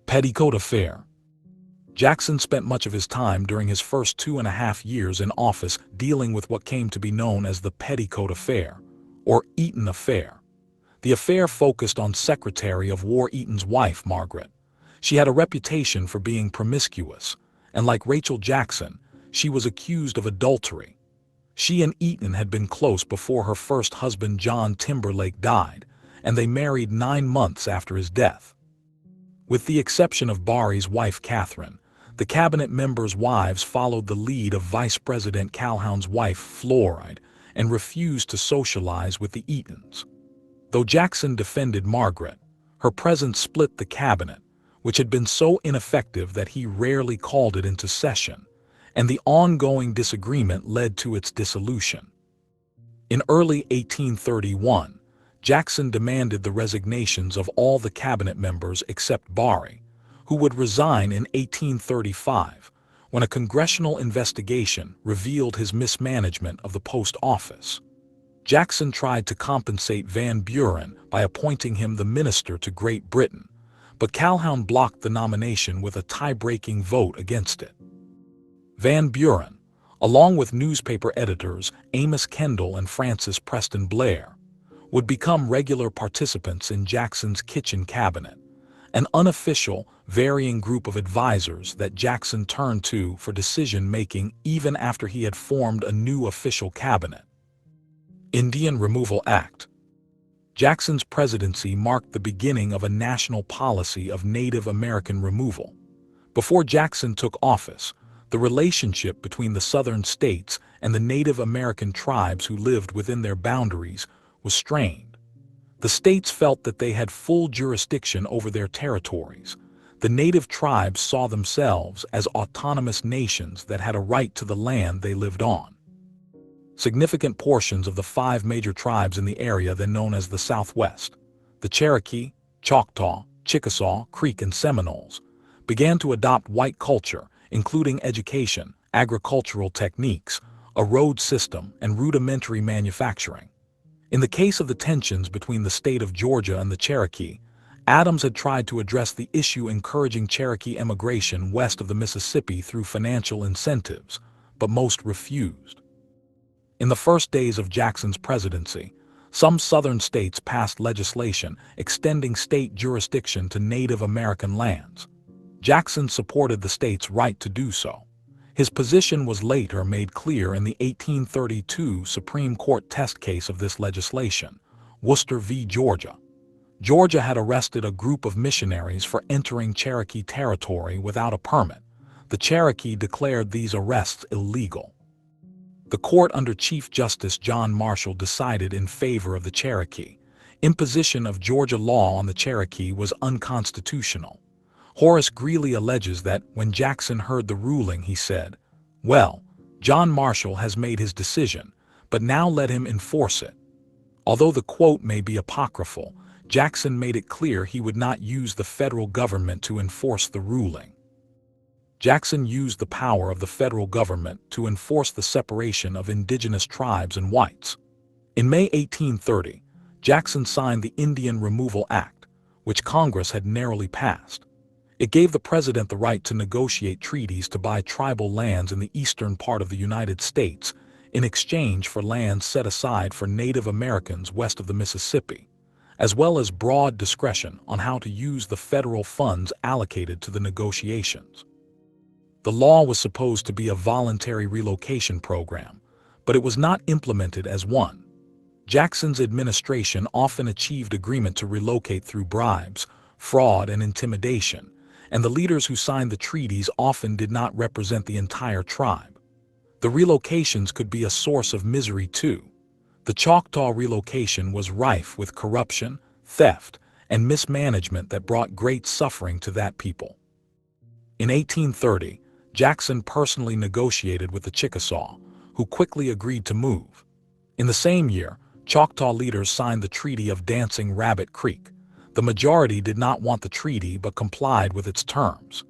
[SPEAKER 1] Petticoat affair. Jackson spent much of his time during his first 2.5 years in office dealing with what came to be known as the Petticoat affair, or Eaton affair. The affair focused on Secretary of War Eaton's wife, Margaret. She had a reputation for being promiscuous, and like Rachel Jackson, she was accused of adultery. She and Eaton had been close before her first husband John Timberlake died, and they married 9 months after his death. With the exception of Barry's wife Catherine, the cabinet members' wives followed the lead of Vice President Calhoun's wife Floride and refused to socialize with the Eatons. Though Jackson defended Margaret, her presence split the cabinet, which had been so ineffective that he rarely called it into session, and the ongoing disagreement led to its dissolution. In early 1831, Jackson demanded the resignations of all the cabinet members except Barry, who would resign in 1835 when a congressional investigation revealed his mismanagement of the post office. Jackson tried to compensate Van Buren by appointing him the minister to Great Britain, but Calhoun blocked the nomination with a tie-breaking vote against it. Van Buren, along with newspaper editors Amos Kendall and Francis Preston Blair, would become regular participants in Jackson's kitchen cabinet, an unofficial, varying group of advisors that Jackson turned to for decision-making even after he had formed a new official cabinet. Indian Removal Act. Jackson's presidency marked the beginning of a national policy of Native American removal. Before Jackson took office, the relationship between the southern states and the Native American tribes who lived within their boundaries was strained. The states felt that they had full jurisdiction over their territories. The native tribes saw themselves as autonomous nations that had a right to the land they lived on. Significant portions of the 5 major tribes in the area then known as the Southwest, the Cherokee, Choctaw, Chickasaw, Creek, and Seminoles, began to adopt white culture, including education, agricultural techniques, a road system, and rudimentary manufacturing. In the case of the tensions between the state of Georgia and the Cherokee, Adams had tried to address the issue encouraging Cherokee emigration west of the Mississippi through financial incentives, but most refused. In the first days of Jackson's presidency, some southern states passed legislation extending state jurisdiction to Native American lands. Jackson supported the states' right to do so. His position was later made clear in the 1832 Supreme Court test case of this legislation, Worcester v. Georgia. Georgia had arrested a group of missionaries for entering Cherokee territory without a permit. The Cherokee declared these arrests illegal. The court under Chief Justice John Marshall decided in favor of the Cherokee. Imposition of Georgia law on the Cherokee was unconstitutional. Horace Greeley alleges that when Jackson heard the ruling, he said, "Well, John Marshall has made his decision, but now let him enforce it." Although the quote may be apocryphal, Jackson made it clear he would not use the federal government to enforce the ruling. Jackson used the power of the federal government to enforce the separation of indigenous tribes and whites. In May 1830, Jackson signed the Indian Removal Act, which Congress had narrowly passed. It gave the president the right to negotiate treaties to buy tribal lands in the eastern part of the United States in exchange for lands set aside for Native Americans west of the Mississippi, as well as broad discretion on how to use the federal funds allocated to the negotiations. The law was supposed to be a voluntary relocation program, but it was not implemented as one. Jackson's administration often achieved agreement to relocate through bribes, fraud, and intimidation, and the leaders who signed the treaties often did not represent the entire tribe. The relocations could be a source of misery too. The Choctaw relocation was rife with corruption, theft, and mismanagement that brought great suffering to that people. In 1830, Jackson personally negotiated with the Chickasaw, who quickly agreed to move. In the same year, Choctaw leaders signed the Treaty of Dancing Rabbit Creek. The majority did not want the treaty but complied with its terms.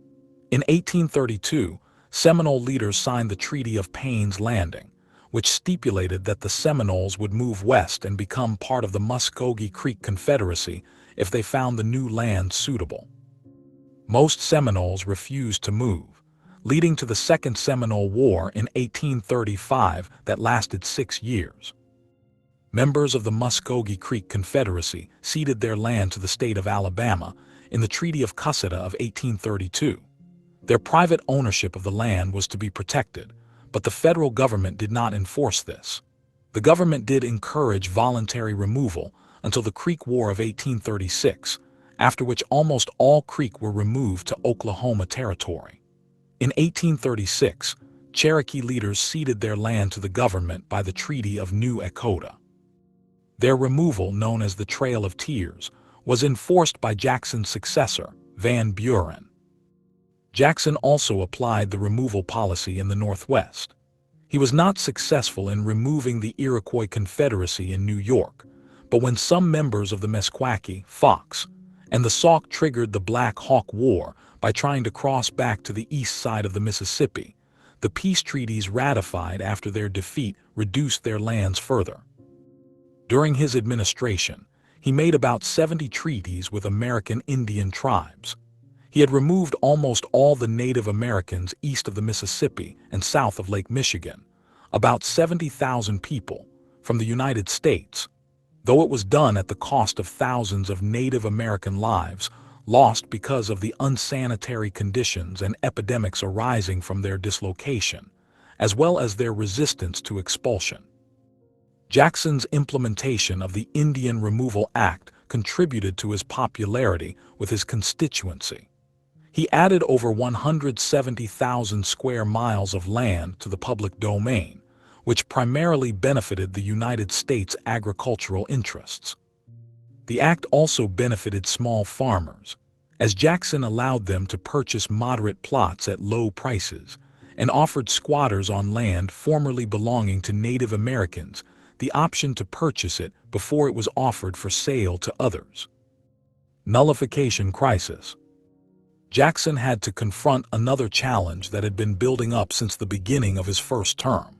[SPEAKER 1] In 1832, Seminole leaders signed the Treaty of Payne's Landing, which stipulated that the Seminoles would move west and become part of the Muskogee Creek Confederacy if they found the new land suitable. Most Seminoles refused to move, leading to the Second Seminole War in 1835 that lasted 6 years. Members of the Muskogee Creek Confederacy ceded their land to the state of Alabama in the Treaty of Cusseta of 1832. Their private ownership of the land was to be protected, but the federal government did not enforce this. The government did encourage voluntary removal until the Creek War of 1836, after which almost all Creek were removed to Oklahoma Territory. In 1836, Cherokee leaders ceded their land to the government by the Treaty of New Echota. Their removal, known as the Trail of Tears, was enforced by Jackson's successor, Van Buren. Jackson also applied the removal policy in the Northwest. He was not successful in removing the Iroquois Confederacy in New York, but when some members of the Meskwaki, Fox, and the Sauk triggered the Black Hawk War by trying to cross back to the east side of the Mississippi, the peace treaties ratified after their defeat reduced their lands further. During his administration, he made about 70 treaties with American Indian tribes. He had removed almost all the Native Americans east of the Mississippi and south of Lake Michigan, about 70,000 people, from the United States, though it was done at the cost of thousands of Native American lives lost because of the unsanitary conditions and epidemics arising from their dislocation, as well as their resistance to expulsion. Jackson's implementation of the Indian Removal Act contributed to his popularity with his constituency. He added over 170,000 square miles of land to the public domain, which primarily benefited the United States agricultural interests. The act also benefited small farmers, as Jackson allowed them to purchase moderate plots at low prices and offered squatters on land formerly belonging to Native Americans the option to purchase it before it was offered for sale to others. Nullification crisis. Jackson had to confront another challenge that had been building up since the beginning of his first term.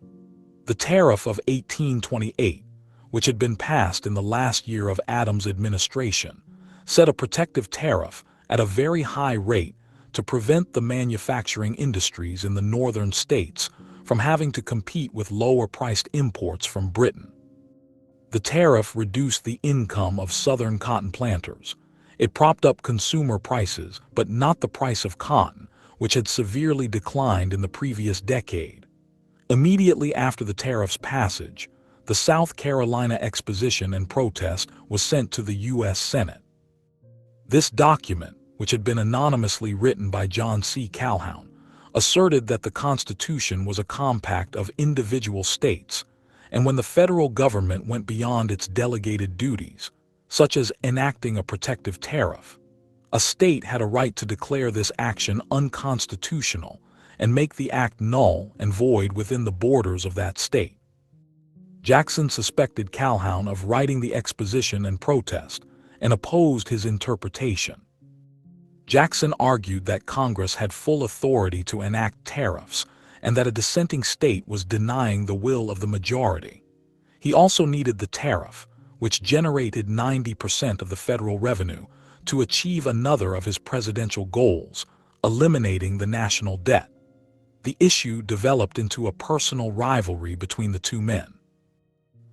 [SPEAKER 1] The Tariff of 1828, which had been passed in the last year of Adams' administration, set a protective tariff at a very high rate to prevent the manufacturing industries in the northern states from having to compete with lower-priced imports from Britain. The tariff reduced the income of southern cotton planters. It propped up consumer prices, but not the price of cotton, which had severely declined in the previous decade. Immediately after the tariff's passage, the South Carolina Exposition and Protest was sent to the U.S. Senate. This document, which had been anonymously written by John C. Calhoun, asserted that the Constitution was a compact of individual states, and when the federal government went beyond its delegated duties, such as enacting a protective tariff, a state had a right to declare this action unconstitutional and make the act null and void within the borders of that state. Jackson suspected Calhoun of writing the Exposition and Protest and opposed his interpretation. Jackson argued that Congress had full authority to enact tariffs and that a dissenting state was denying the will of the majority. He also needed the tariff, which generated 90% of the federal revenue, to achieve another of his presidential goals, eliminating the national debt. The issue developed into a personal rivalry between the two men.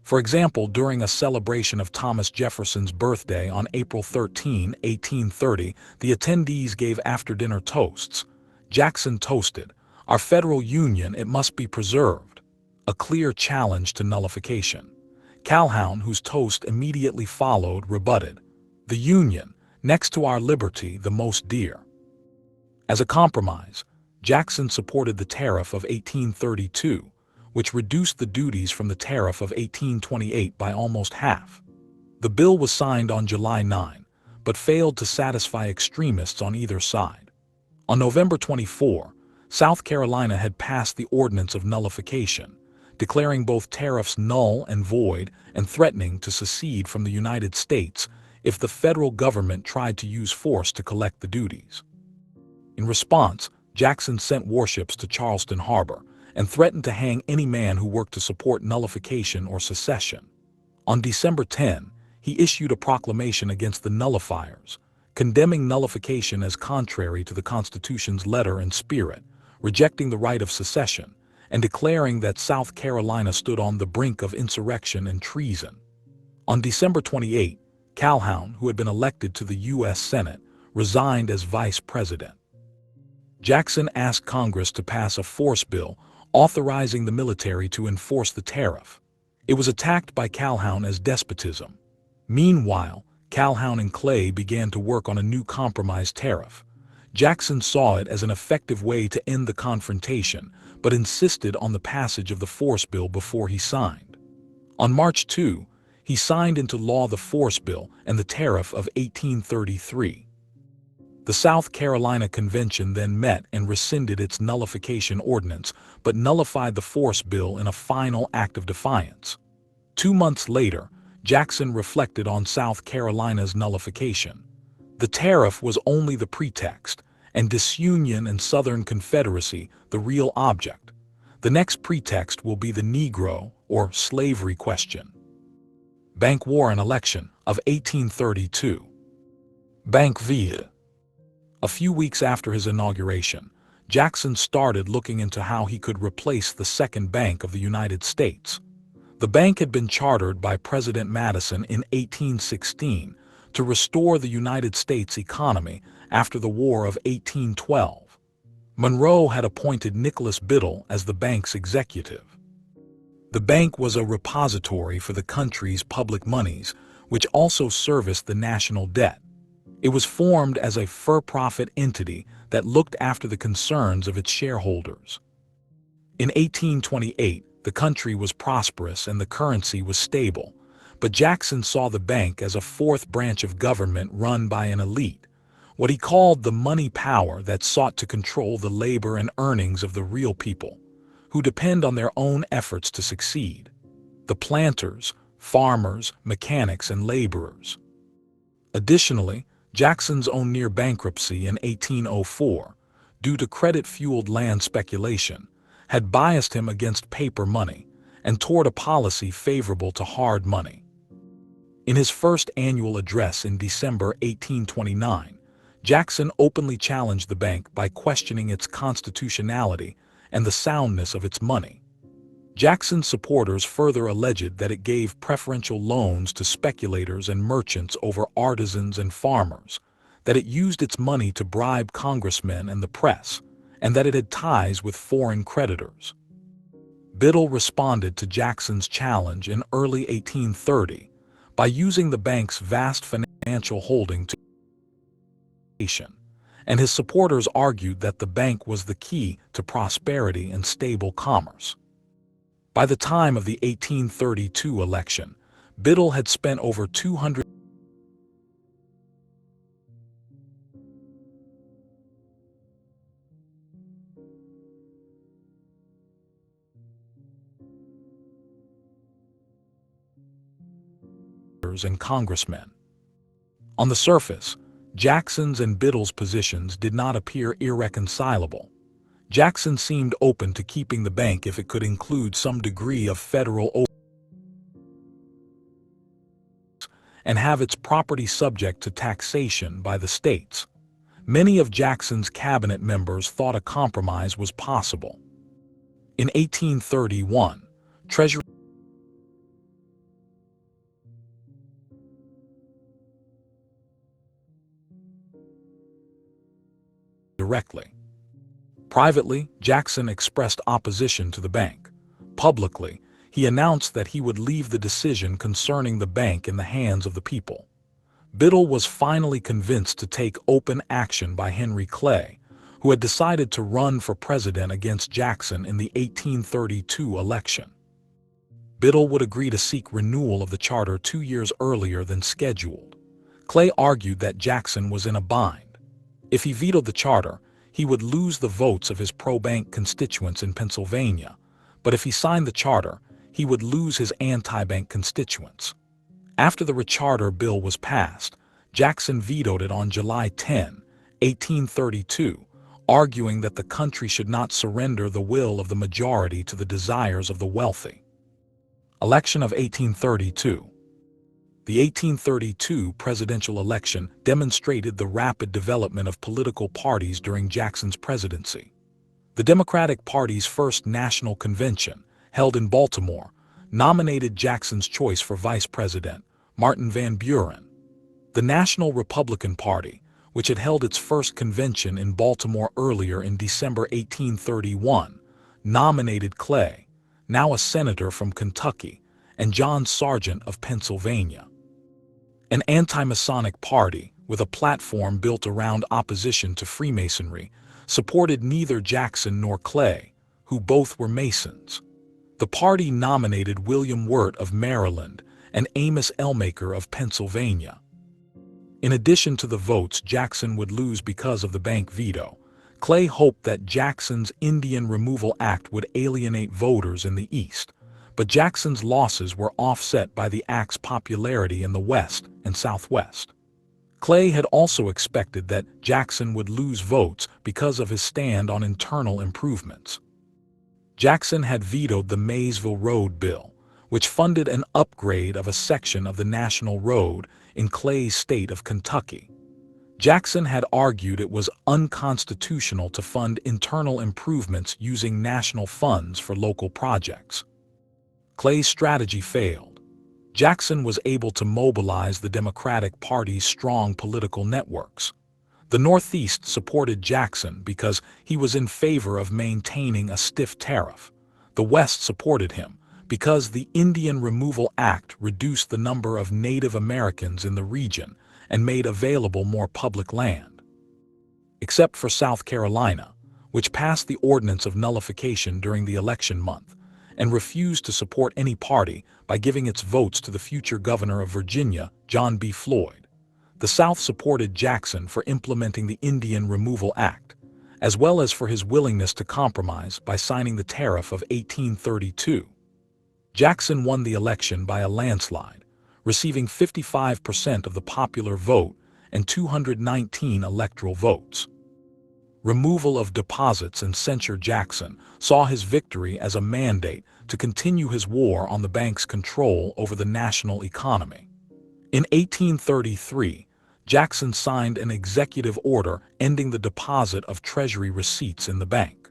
[SPEAKER 1] For example, during a celebration of Thomas Jefferson's birthday on April 13, 1830, the attendees gave after-dinner toasts. Jackson toasted, "Our federal union, it must be preserved," a clear challenge to nullification. Calhoun, whose toast immediately followed, rebutted, "The Union, next to our liberty, the most dear." As a compromise, Jackson supported the tariff of 1832, which reduced the duties from the tariff of 1828 by almost half. The bill was signed on July 9, but failed to satisfy extremists on either side. On November 24, South Carolina had passed the Ordinance of Nullification, declaring both tariffs null and void and threatening to secede from the United States if the federal government tried to use force to collect the duties. In response, Jackson sent warships to Charleston Harbor and threatened to hang any man who worked to support nullification or secession. On December 10, he issued a proclamation against the nullifiers, condemning nullification as contrary to the Constitution's letter and spirit, rejecting the right of secession, and declaring that South Carolina stood on the brink of insurrection and treason. On December 28, Calhoun, who had been elected to the U.S. Senate, resigned as vice president. Jackson asked Congress to pass a force bill authorizing the military to enforce the tariff. It was attacked by Calhoun as despotism. Meanwhile, Calhoun and Clay began to work on a new compromise tariff. Jackson saw it as an effective way to end the confrontation, but insisted on the passage of the force bill before he signed. On March 2, he signed into law the force bill and the tariff of 1833. The South Carolina Convention then met and rescinded its nullification ordinance, but nullified the force bill in a final act of defiance. 2 months later, Jackson reflected on South Carolina's nullification. The tariff was only the pretext, and disunion and Southern Confederacy the real object. The next pretext will be the Negro or slavery question. Bank Warren election of 1832. Bank v. A few weeks after his inauguration, Jackson started looking into how he could replace the Second Bank of the United States. The bank had been chartered by President Madison in 1816 to restore the United States economy after the War of 1812. Monroe had appointed Nicholas Biddle as the bank's executive. The bank was a repository for the country's public monies, which also serviced the national debt. It was formed as a for-profit entity that looked after the concerns of its shareholders. In 1828, the country was prosperous and the currency was stable, but Jackson saw the bank as a fourth branch of government run by an elite, what he called the money power that sought to control the labor and earnings of the real people, who depend on their own efforts to succeed: the planters, farmers, mechanics, and laborers. Additionally, Jackson's own near bankruptcy in 1804, due to credit-fueled land speculation, had biased him against paper money and toward a policy favorable to hard money. In his first annual address in December 1829, Jackson openly challenged the bank by questioning its constitutionality and the soundness of its money. Jackson's supporters further alleged that it gave preferential loans to speculators and merchants over artisans and farmers, that it used its money to bribe congressmen and the press, and that it had ties with foreign creditors. Biddle responded to Jackson's challenge in early 1830 by using the bank's vast financial holding to nation, and his supporters argued that the bank was the key to prosperity and stable commerce. By the time of the 1832 election, Biddle had spent over $200 and congressmen. On the surface, Jackson's and Biddle's positions did not appear irreconcilable. Jackson seemed open to keeping the bank if it could include some degree of federal oversight and have its property subject to taxation by the states. Many of Jackson's cabinet members thought a compromise was possible. In 1831, Treasury directly. Privately, Jackson expressed opposition to the bank. Publicly, he announced that he would leave the decision concerning the bank in the hands of the people. Biddle was finally convinced to take open action by Henry Clay, who had decided to run for president against Jackson in the 1832 election. Biddle would agree to seek renewal of the charter 2 years earlier than scheduled. Clay argued that Jackson was in a bind. If he vetoed the charter, he would lose the votes of his pro-bank constituents in Pennsylvania, but if he signed the charter, he would lose his anti-bank constituents. After the recharter bill was passed, Jackson vetoed it on July 10, 1832, arguing that the country should not surrender the will of the majority to the desires of the wealthy. Election of 1832. The 1832 presidential election demonstrated the rapid development of political parties during Jackson's presidency. The Democratic Party's first national convention, held in Baltimore, nominated Jackson's choice for vice president, Martin Van Buren. The National Republican Party, which had held its first convention in Baltimore earlier in December 1831, nominated Clay, now a senator from Kentucky, and John Sargent of Pennsylvania. An anti-Masonic party, with a platform built around opposition to Freemasonry, supported neither Jackson nor Clay, who both were Masons. The party nominated William Wirt of Maryland and Amos Ellmaker of Pennsylvania. In addition to the votes Jackson would lose because of the bank veto, Clay hoped that Jackson's Indian Removal Act would alienate voters in the East, but Jackson's losses were offset by the act's popularity in the West and Southwest. Clay had also expected that Jackson would lose votes because of his stand on internal improvements. Jackson had vetoed the Maysville Road Bill, which funded an upgrade of a section of the national road in Clay's state of Kentucky. Jackson had argued it was unconstitutional to fund internal improvements using national funds for local projects. Clay's strategy failed. Jackson was able to mobilize the Democratic Party's strong political networks. The Northeast supported Jackson because he was in favor of maintaining a stiff tariff. The West supported him because the Indian Removal Act reduced the number of Native Americans in the region and made available more public land. Except for South Carolina, which passed the ordinance of nullification during the election month and refused to support any party by giving its votes to the future governor of Virginia, John B. Floyd. The South supported Jackson for implementing the Indian Removal Act, as well as for his willingness to compromise by signing the Tariff of 1832. Jackson won the election by a landslide, receiving 55% of the popular vote and 219 electoral votes. Removal of deposits and censure Jackson saw his victory as a mandate to continue his war on the bank's control over the national economy. In 1833, Jackson signed an executive order ending the deposit of Treasury receipts in the bank.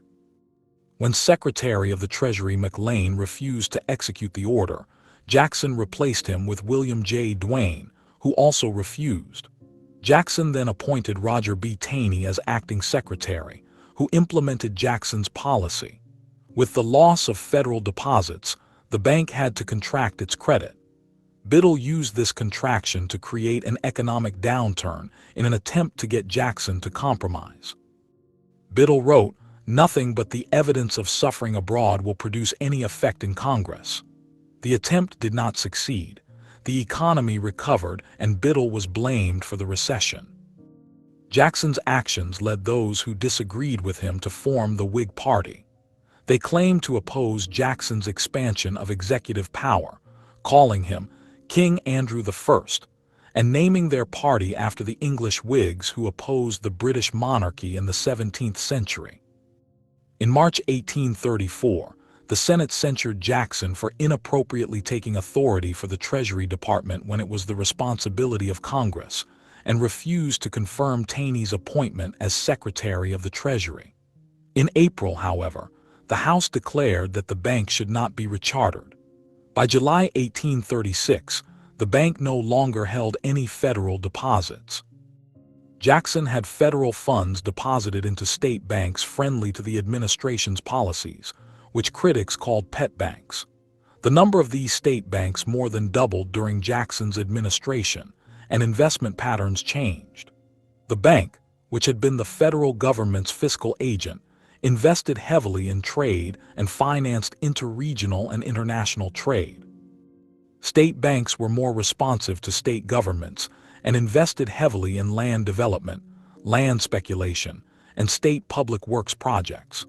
[SPEAKER 1] When Secretary of the Treasury McLean refused to execute the order, Jackson replaced him with William J. Duane, who also refused. Jackson then appointed Roger B. Taney as acting secretary, who implemented Jackson's policy. With the loss of federal deposits, the bank had to contract its credit. Biddle used this contraction to create an economic downturn in an attempt to get Jackson to compromise. Biddle wrote, "Nothing but the evidence of suffering abroad will produce any effect in Congress." The attempt did not succeed. The economy recovered and Biddle was blamed for the recession. Jackson's actions led those who disagreed with him to form the Whig Party. They claimed to oppose Jackson's expansion of executive power, calling him King Andrew I, and naming their party after the English Whigs who opposed the British monarchy in the 17th century. In March 1834, the Senate censured Jackson for inappropriately taking authority for the Treasury Department when it was the responsibility of Congress, and refused to confirm Taney's appointment as Secretary of the Treasury. In April, however, the House declared that the bank should not be rechartered. By July 1836, the bank no longer held any federal deposits. Jackson had federal funds deposited into state banks friendly to the administration's policies, which critics called pet banks. The number of these state banks more than doubled during Jackson's administration, and investment patterns changed. The bank, which had been the federal government's fiscal agent, invested heavily in trade and financed interregional and international trade. State banks were more responsive to state governments and invested heavily in land development, land speculation, and state public works projects.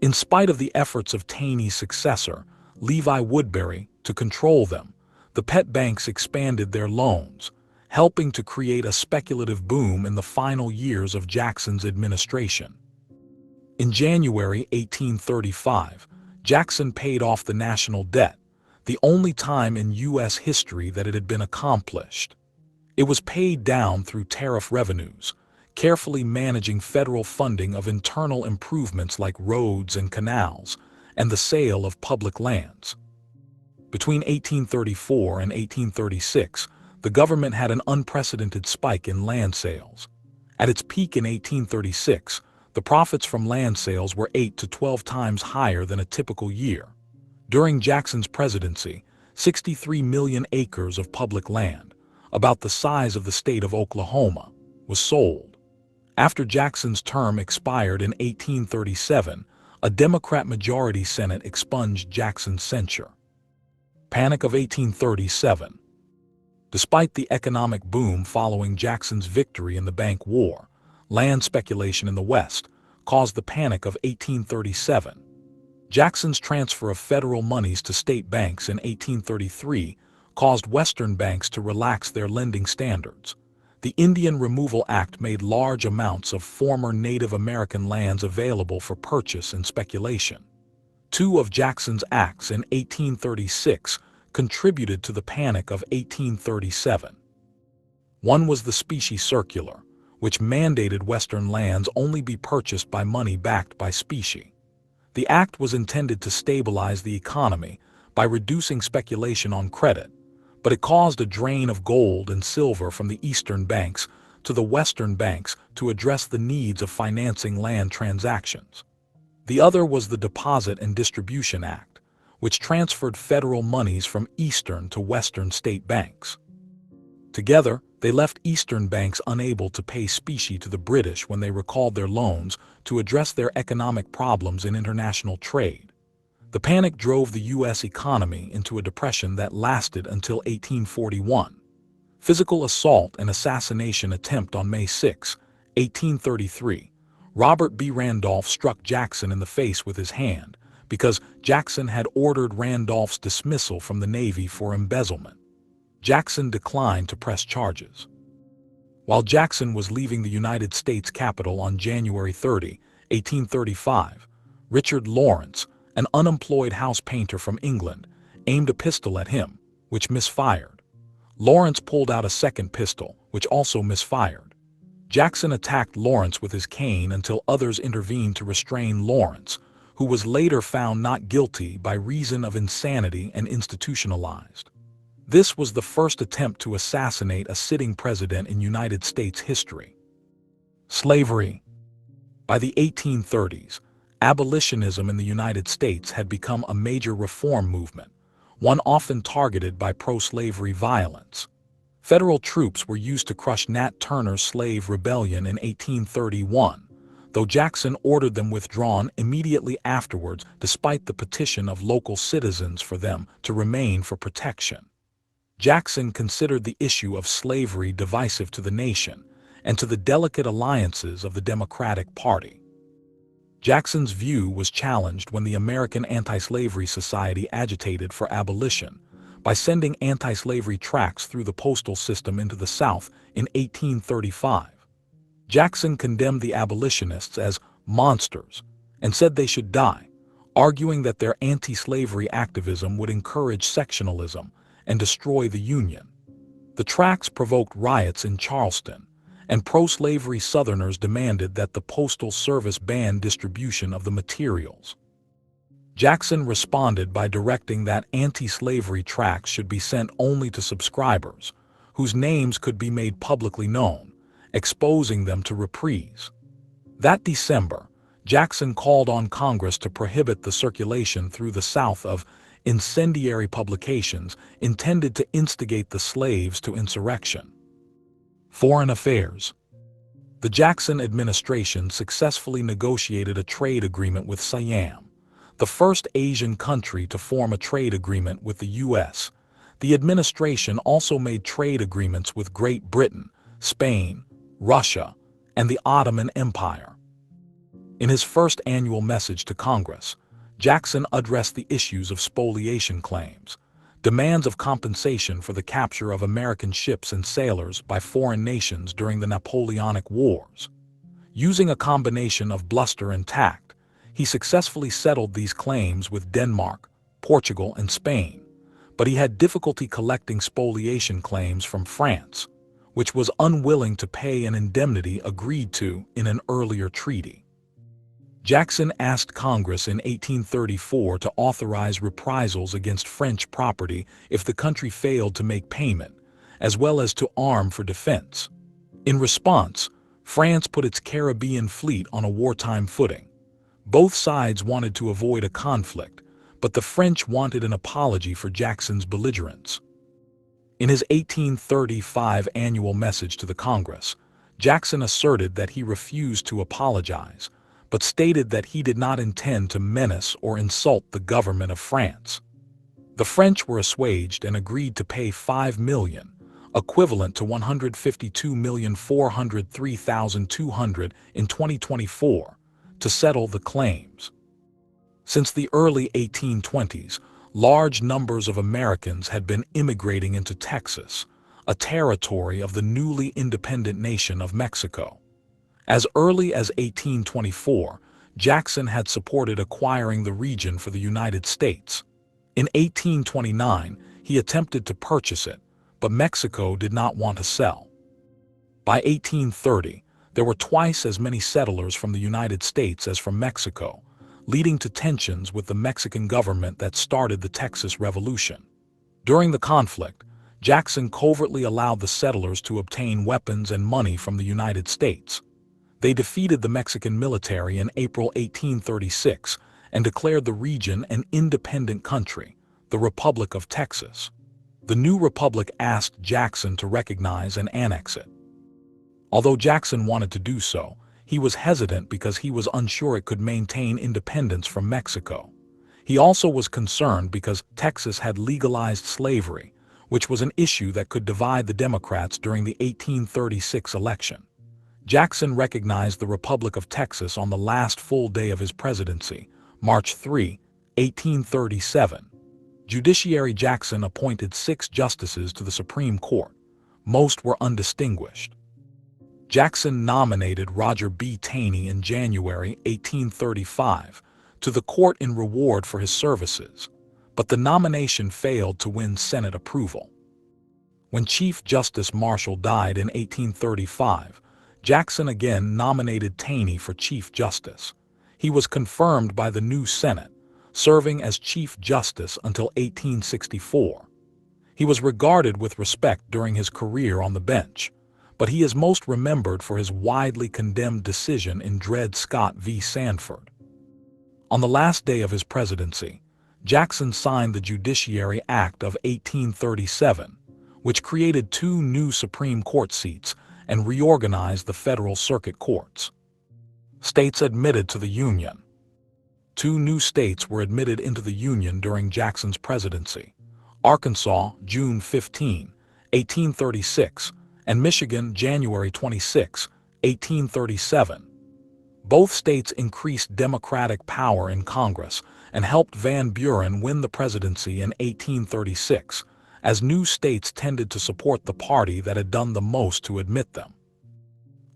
[SPEAKER 1] In spite of the efforts of Taney's successor, Levi Woodbury, to control them, the pet banks expanded their loans, helping to create a speculative boom in the final years of Jackson's administration. In January 1835, Jackson paid off the national debt, the only time in U.S. history that it had been accomplished. It was paid down through tariff revenues, carefully managing federal funding of internal improvements like roads and canals, and the sale of public lands. Between 1834 and 1836, the government had an unprecedented spike in land sales. At its peak in 1836, The profits from land sales were 8 to 12 times higher than a typical year. During Jackson's presidency, 63 million acres of public land, about the size of the state of Oklahoma, was sold. After Jackson's term expired in 1837, a Democrat-majority Senate expunged Jackson's censure. Panic of 1837. Despite the economic boom following Jackson's victory in the Bank War, land speculation in the West caused the Panic of 1837. Jackson's transfer of federal monies to state banks in 1833 caused Western banks to relax their lending standards. The Indian Removal Act made large amounts of former Native American lands available for purchase and speculation. Two of Jackson's acts in 1836 contributed to the Panic of 1837. One was the Specie Circular, which mandated Western lands only be purchased by money backed by specie. The act was intended to stabilize the economy by reducing speculation on credit, but it caused a drain of gold and silver from the Eastern banks to the Western banks to address the needs of financing land transactions. The other was the Deposit and Distribution Act, which transferred federal monies from Eastern to Western state banks. Together, they left Eastern banks unable to pay specie to the British when they recalled their loans to address their economic problems in international trade. The panic drove the U.S. economy into a depression that lasted until 1841. Physical assault and assassination attempt on May 6, 1833. Robert B. Randolph struck Jackson in the face with his hand because Jackson had ordered Randolph's dismissal from the Navy for embezzlement. Jackson declined to press charges. While Jackson was leaving the United States Capitol on January 30, 1835, Richard Lawrence, an unemployed house painter from England, aimed a pistol at him, which misfired. Lawrence pulled out a second pistol, which also misfired. Jackson attacked Lawrence with his cane until others intervened to restrain Lawrence, who was later found not guilty by reason of insanity and institutionalized. This was the first attempt to assassinate a sitting president in United States history. Slavery. By the 1830s, abolitionism in the United States had become a major reform movement, one often targeted by pro-slavery violence. Federal troops were used to crush Nat Turner's slave rebellion in 1831, though Jackson ordered them withdrawn immediately afterwards despite the petition of local citizens for them to remain for protection. Jackson considered the issue of slavery divisive to the nation and to the delicate alliances of the Democratic Party. Jackson's view was challenged when the American Anti-Slavery Society agitated for abolition by sending anti-slavery tracts through the postal system into the South in 1835. Jackson condemned the abolitionists as monsters and said they should die, arguing that their anti-slavery activism would encourage sectionalism and destroy the Union. The tracts provoked riots in Charleston, and pro-slavery Southerners demanded that the Postal Service ban distribution of the materials. Jackson responded by directing that anti-slavery tracts should be sent only to subscribers, whose names could be made publicly known, exposing them to reprise. That December, Jackson called on Congress to prohibit the circulation through the South of incendiary publications intended to instigate the slaves to insurrection. Foreign Affairs. The Jackson administration successfully negotiated a trade agreement with Siam, the first Asian country to form a trade agreement with the U.S. The administration also made trade agreements with Great Britain, Spain, Russia, and the Ottoman Empire. In his first annual message to Congress, Jackson addressed the issues of spoliation claims, demands of compensation for the capture of American ships and sailors by foreign nations during the Napoleonic Wars. Using a combination of bluster and tact, he successfully settled these claims with Denmark, Portugal, and Spain, but he had difficulty collecting spoliation claims from France, which was unwilling to pay an indemnity agreed to in an earlier treaty. Jackson asked Congress in 1834 to authorize reprisals against French property if the country failed to make payment, as well as to arm for defense. In response, France put its Caribbean fleet on a wartime footing. Both sides wanted to avoid a conflict, but the French wanted an apology for Jackson's belligerence. In his 1835 annual message to the Congress, Jackson asserted that he refused to apologize, but stated that he did not intend to menace or insult the government of France. The French were assuaged and agreed to pay $5 million, equivalent to $152,403,200 in 2024, to settle the claims. Since the early 1820s, large numbers of Americans had been immigrating into Texas, a territory of the newly independent nation of Mexico. As early as 1824, Jackson had supported acquiring the region for the United States. In 1829, he attempted to purchase it, but Mexico did not want to sell. By 1830, there were twice as many settlers from the United States as from Mexico, leading to tensions with the Mexican government that started the Texas Revolution. During the conflict, Jackson covertly allowed the settlers to obtain weapons and money from the United States. They defeated the Mexican military in April 1836 and declared the region an independent country, the Republic of Texas. The new republic asked Jackson to recognize and annex it. Although Jackson wanted to do so, he was hesitant because he was unsure it could maintain independence from Mexico. He also was concerned because Texas had legalized slavery, which was an issue that could divide the Democrats during the 1836 election. Jackson recognized the Republic of Texas on the last full day of his presidency, March 3, 1837. Judiciary Jackson appointed 6 justices to the Supreme Court. Most were undistinguished. Jackson nominated Roger B. Taney in January 1835 to the court in reward for his services, but the nomination failed to win Senate approval. When Chief Justice Marshall died in 1835, Jackson again nominated Taney for Chief Justice. He was confirmed by the new Senate, serving as Chief Justice until 1864. He was regarded with respect during his career on the bench, but he is most remembered for his widely condemned decision in Dred Scott v. Sanford. On the last day of his presidency, Jackson signed the Judiciary Act of 1837, which created 2 new Supreme Court seats and reorganized the federal circuit courts. States admitted to the Union. 2 new states were admitted into the Union during Jackson's presidency: Arkansas, June 15, 1836, and Michigan, January 26, 1837. Both states increased Democratic power in Congress and helped Van Buren win the presidency in 1836, as new states tended to support the party that had done the most to admit them.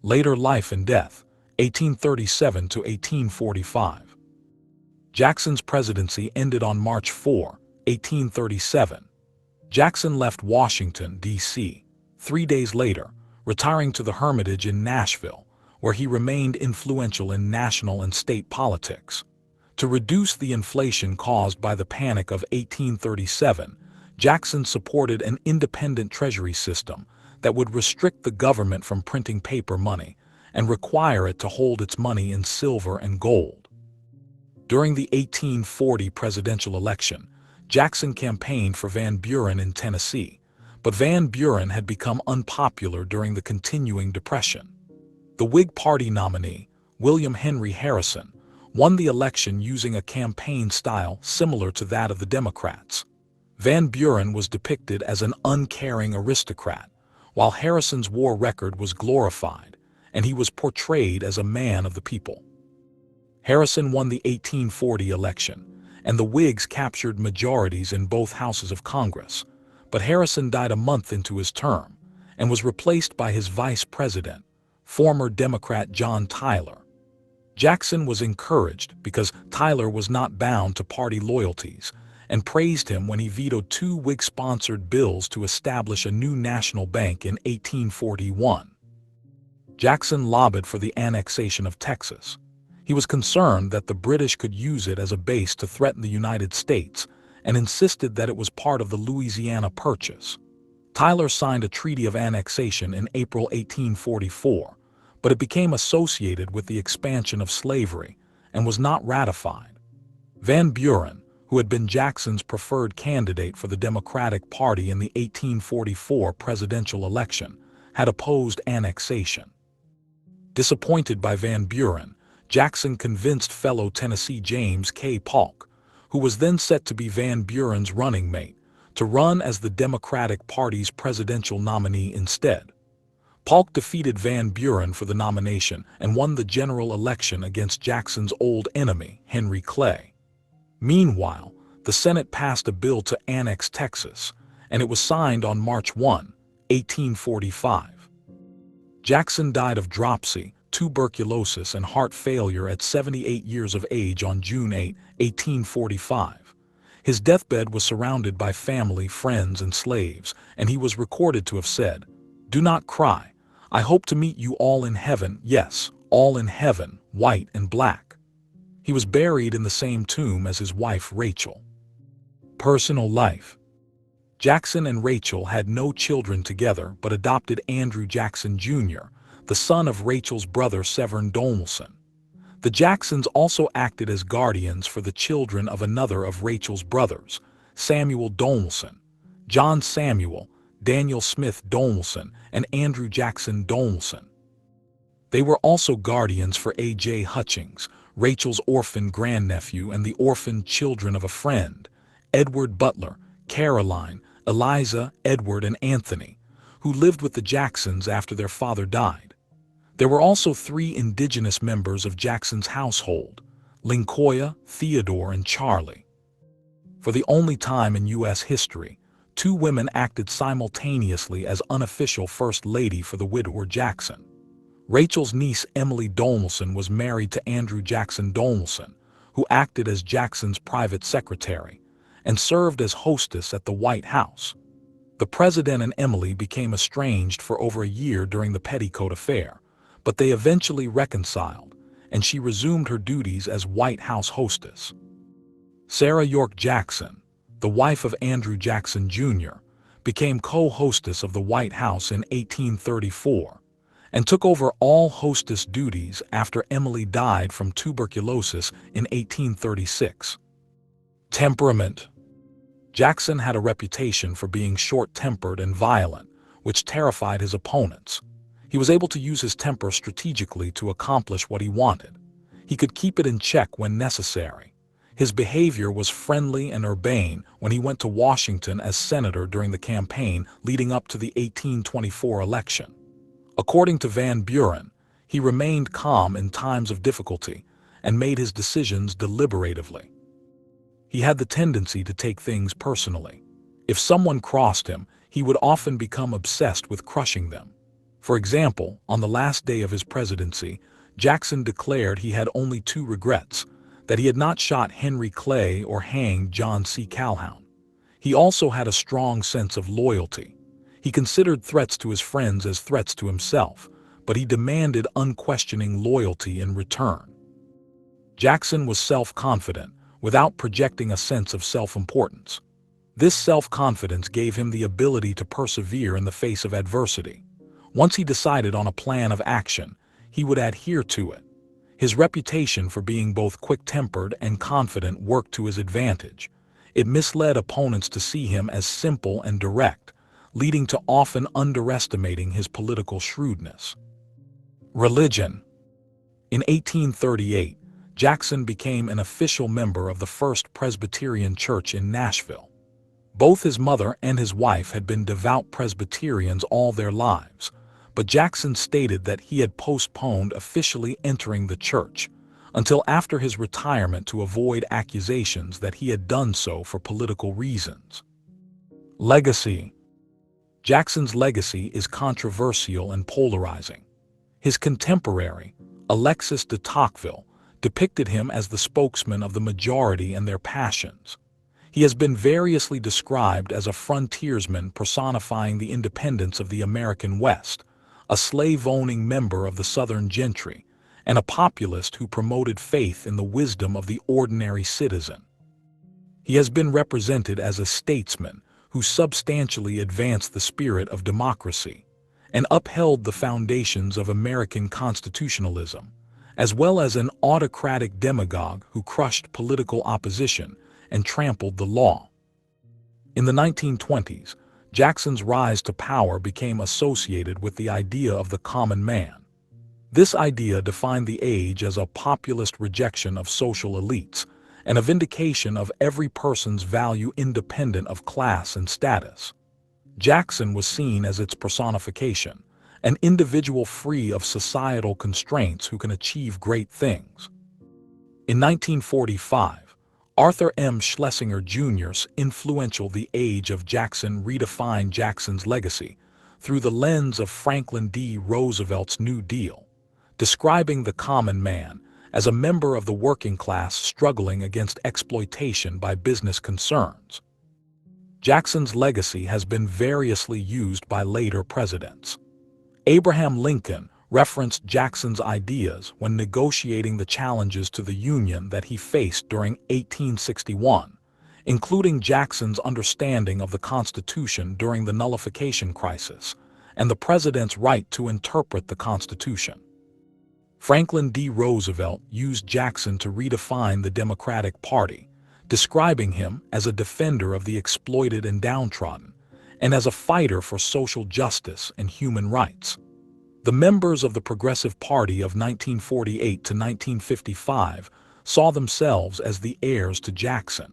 [SPEAKER 1] Later life and death, 1837 to 1845. Jackson's presidency ended on March 4, 1837. Jackson left Washington, D.C. 3 days later, retiring to the Hermitage in Nashville, where he remained influential in national and state politics. To reduce the inflation caused by the Panic of 1837, Jackson supported an independent treasury system that would restrict the government from printing paper money and require it to hold its money in silver and gold. During the 1840 presidential election, Jackson campaigned for Van Buren in Tennessee, but Van Buren had become unpopular during the continuing Depression. The Whig Party nominee, William Henry Harrison, won the election using a campaign style similar to that of the Democrats. Van Buren was depicted as an uncaring aristocrat, while Harrison's war record was glorified, and he was portrayed as a man of the people. Harrison won the 1840 election, and the Whigs captured majorities in both houses of Congress, but Harrison died a month into his term and was replaced by his vice president, former Democrat John Tyler. Jackson was encouraged because Tyler was not bound to party loyalties and praised him when he vetoed 2 Whig-sponsored bills to establish a new national bank in 1841. Jackson lobbied for the annexation of Texas. He was concerned that the British could use it as a base to threaten the United States and insisted that it was part of the Louisiana Purchase. Tyler signed a treaty of annexation in April 1844, but it became associated with the expansion of slavery and was not ratified. Van Buren, who had been Jackson's preferred candidate for the Democratic Party in the 1844 presidential election, had opposed annexation. Disappointed by Van Buren, Jackson convinced fellow Tennessee James K. Polk, who was then set to be Van Buren's running mate, to run as the Democratic Party's presidential nominee instead. Polk defeated Van Buren for the nomination and won the general election against Jackson's old enemy, Henry Clay. Meanwhile, the Senate passed a bill to annex Texas, and it was signed on March 1, 1845. Jackson died of dropsy, tuberculosis, and heart failure at 78 years of age on June 8, 1845. His deathbed was surrounded by family, friends, and slaves, and he was recorded to have said, "Do not cry. I hope to meet you all in heaven, yes, all in heaven, white and black." He was buried in the same tomb as his wife Rachel. Personal life. Jackson and Rachel had no children together but adopted Andrew Jackson Jr., the son of Rachel's brother Severn Donaldson. The Jacksons also acted as guardians for the children of another of Rachel's brothers, Samuel Donaldson, John Samuel, Daniel Smith Donaldson, and Andrew Jackson Donaldson. They were also guardians for A.J. Hutchings, Rachel's orphan grandnephew, and the orphaned children of a friend, Edward Butler, Caroline, Eliza, Edward, and Anthony, who lived with the Jacksons after their father died. There were also 3 indigenous members of Jackson's household, Lincoya, Theodore, and Charlie. For the only time in U.S. history, 2 women acted simultaneously as unofficial First Lady for the widower Jackson. Rachel's niece Emily Donaldson was married to Andrew Jackson Donaldson, who acted as Jackson's private secretary, and served as hostess at the White House. The president and Emily became estranged for over a year during the Petticoat Affair, but they eventually reconciled, and she resumed her duties as White House hostess. Sarah York Jackson, the wife of Andrew Jackson Jr., became co-hostess of the White House in 1834, and took over all hostess duties after Emily died from tuberculosis in 1836. Temperament. Jackson had a reputation for being short-tempered and violent, which terrified his opponents. He was able to use his temper strategically to accomplish what he wanted. He could keep it in check when necessary. His behavior was friendly and urbane when he went to Washington as senator during the campaign leading up to the 1824 election. According to Van Buren, he remained calm in times of difficulty and made his decisions deliberatively. He had the tendency to take things personally. If someone crossed him, he would often become obsessed with crushing them. For example, on the last day of his presidency, Jackson declared he had only 2 regrets: that he had not shot Henry Clay or hanged John C. Calhoun. He also had a strong sense of loyalty. He considered threats to his friends as threats to himself, but he demanded unquestioning loyalty in return. Jackson was self-confident, without projecting a sense of self-importance. This self-confidence gave him the ability to persevere in the face of adversity. Once he decided on a plan of action, he would adhere to it. His reputation for being both quick-tempered and confident worked to his advantage. It misled opponents to see him as simple and direct, leading to often underestimating his political shrewdness. Religion. In 1838, Jackson became an official member of the First Presbyterian Church in Nashville. Both his mother and his wife had been devout Presbyterians all their lives, but Jackson stated that he had postponed officially entering the church until after his retirement to avoid accusations that he had done so for political reasons. Legacy. Jackson's legacy is controversial and polarizing. His contemporary, Alexis de Tocqueville, depicted him as the spokesman of the majority and their passions. He has been variously described as a frontiersman personifying the independence of the American West, a slave-owning member of the Southern gentry, and a populist who promoted faith in the wisdom of the ordinary citizen. He has been represented as a statesman who substantially advanced the spirit of democracy, and upheld the foundations of American constitutionalism, as well as an autocratic demagogue who crushed political opposition and trampled the law. In the 1920s, Jackson's rise to power became associated with the idea of the common man. This idea defined the age as a populist rejection of social elites and a vindication of every person's value independent of class and status. Jackson was seen as its personification, an individual free of societal constraints who can achieve great things. In 1945, Arthur M. Schlesinger Jr.'s influential The Age of Jackson redefined Jackson's legacy through the lens of Franklin D. Roosevelt's New Deal, describing the common man as a member of the working class struggling against exploitation by business concerns. Jackson's legacy has been variously used by later presidents. Abraham Lincoln referenced Jackson's ideas when negotiating the challenges to the Union that he faced during 1861, including Jackson's understanding of the Constitution during the nullification crisis and the president's right to interpret the Constitution. Franklin D. Roosevelt used Jackson to redefine the Democratic Party, describing him as a defender of the exploited and downtrodden, and as a fighter for social justice and human rights. The members of the Progressive Party of 1948 to 1955 saw themselves as the heirs to Jackson.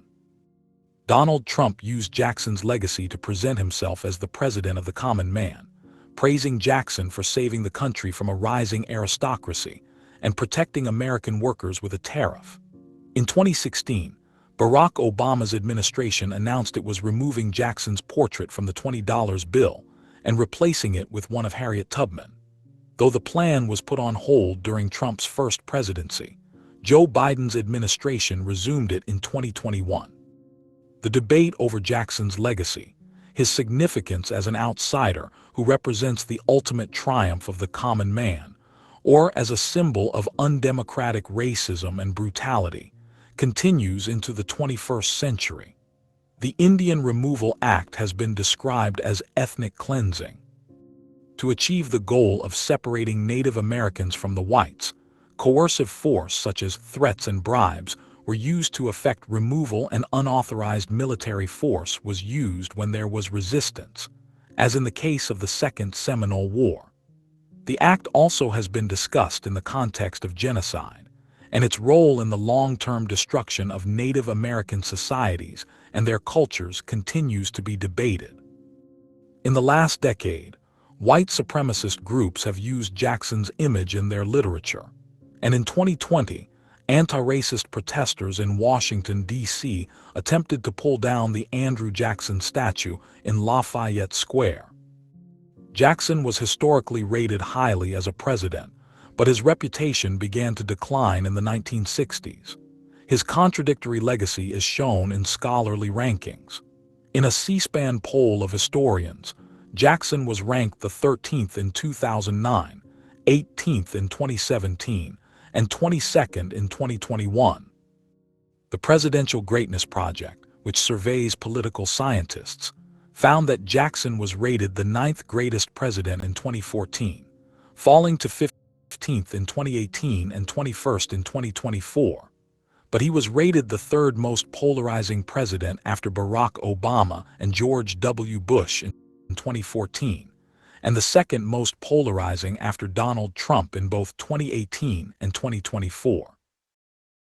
[SPEAKER 1] Donald Trump used Jackson's legacy to present himself as the president of the common man, praising Jackson for saving the country from a rising aristocracy and protecting American workers with a tariff. In 2016, Barack Obama's administration announced it was removing Jackson's portrait from the $20 bill and replacing it with one of Harriet Tubman. Though the plan was put on hold during Trump's first presidency, Joe Biden's administration resumed it in 2021. The debate over Jackson's legacy, his significance as an outsider who represents the ultimate triumph of the common man, or as a symbol of undemocratic racism and brutality, continues into the 21st century. The Indian Removal Act has been described as ethnic cleansing. To achieve the goal of separating Native Americans from the whites, coercive force such as threats and bribes were used to effect removal, and unauthorized military force was used when there was resistance, as in the case of the Second Seminole War. The act also has been discussed in the context of genocide, and its role in the long-term destruction of Native American societies and their cultures continues to be debated. In the last decade, white supremacist groups have used Jackson's image in their literature, and in 2020, anti-racist protesters in Washington, D.C. attempted to pull down the Andrew Jackson statue in Lafayette Square. Jackson was historically rated highly as a president, but his reputation began to decline in the 1960s. His contradictory legacy is shown in scholarly rankings. In a C-SPAN poll of historians, Jackson was ranked the 13th in 2009, 18th in 2017, and 22nd in 2021. The Presidential Greatness Project, which surveys political scientists, found that Jackson was rated the 9th greatest president in 2014, falling to 15th in 2018 and 21st in 2024. But he was rated the 3rd most polarizing president after Barack Obama and George W. Bush in 2014, and the 2nd most polarizing after Donald Trump in both 2018 and 2024.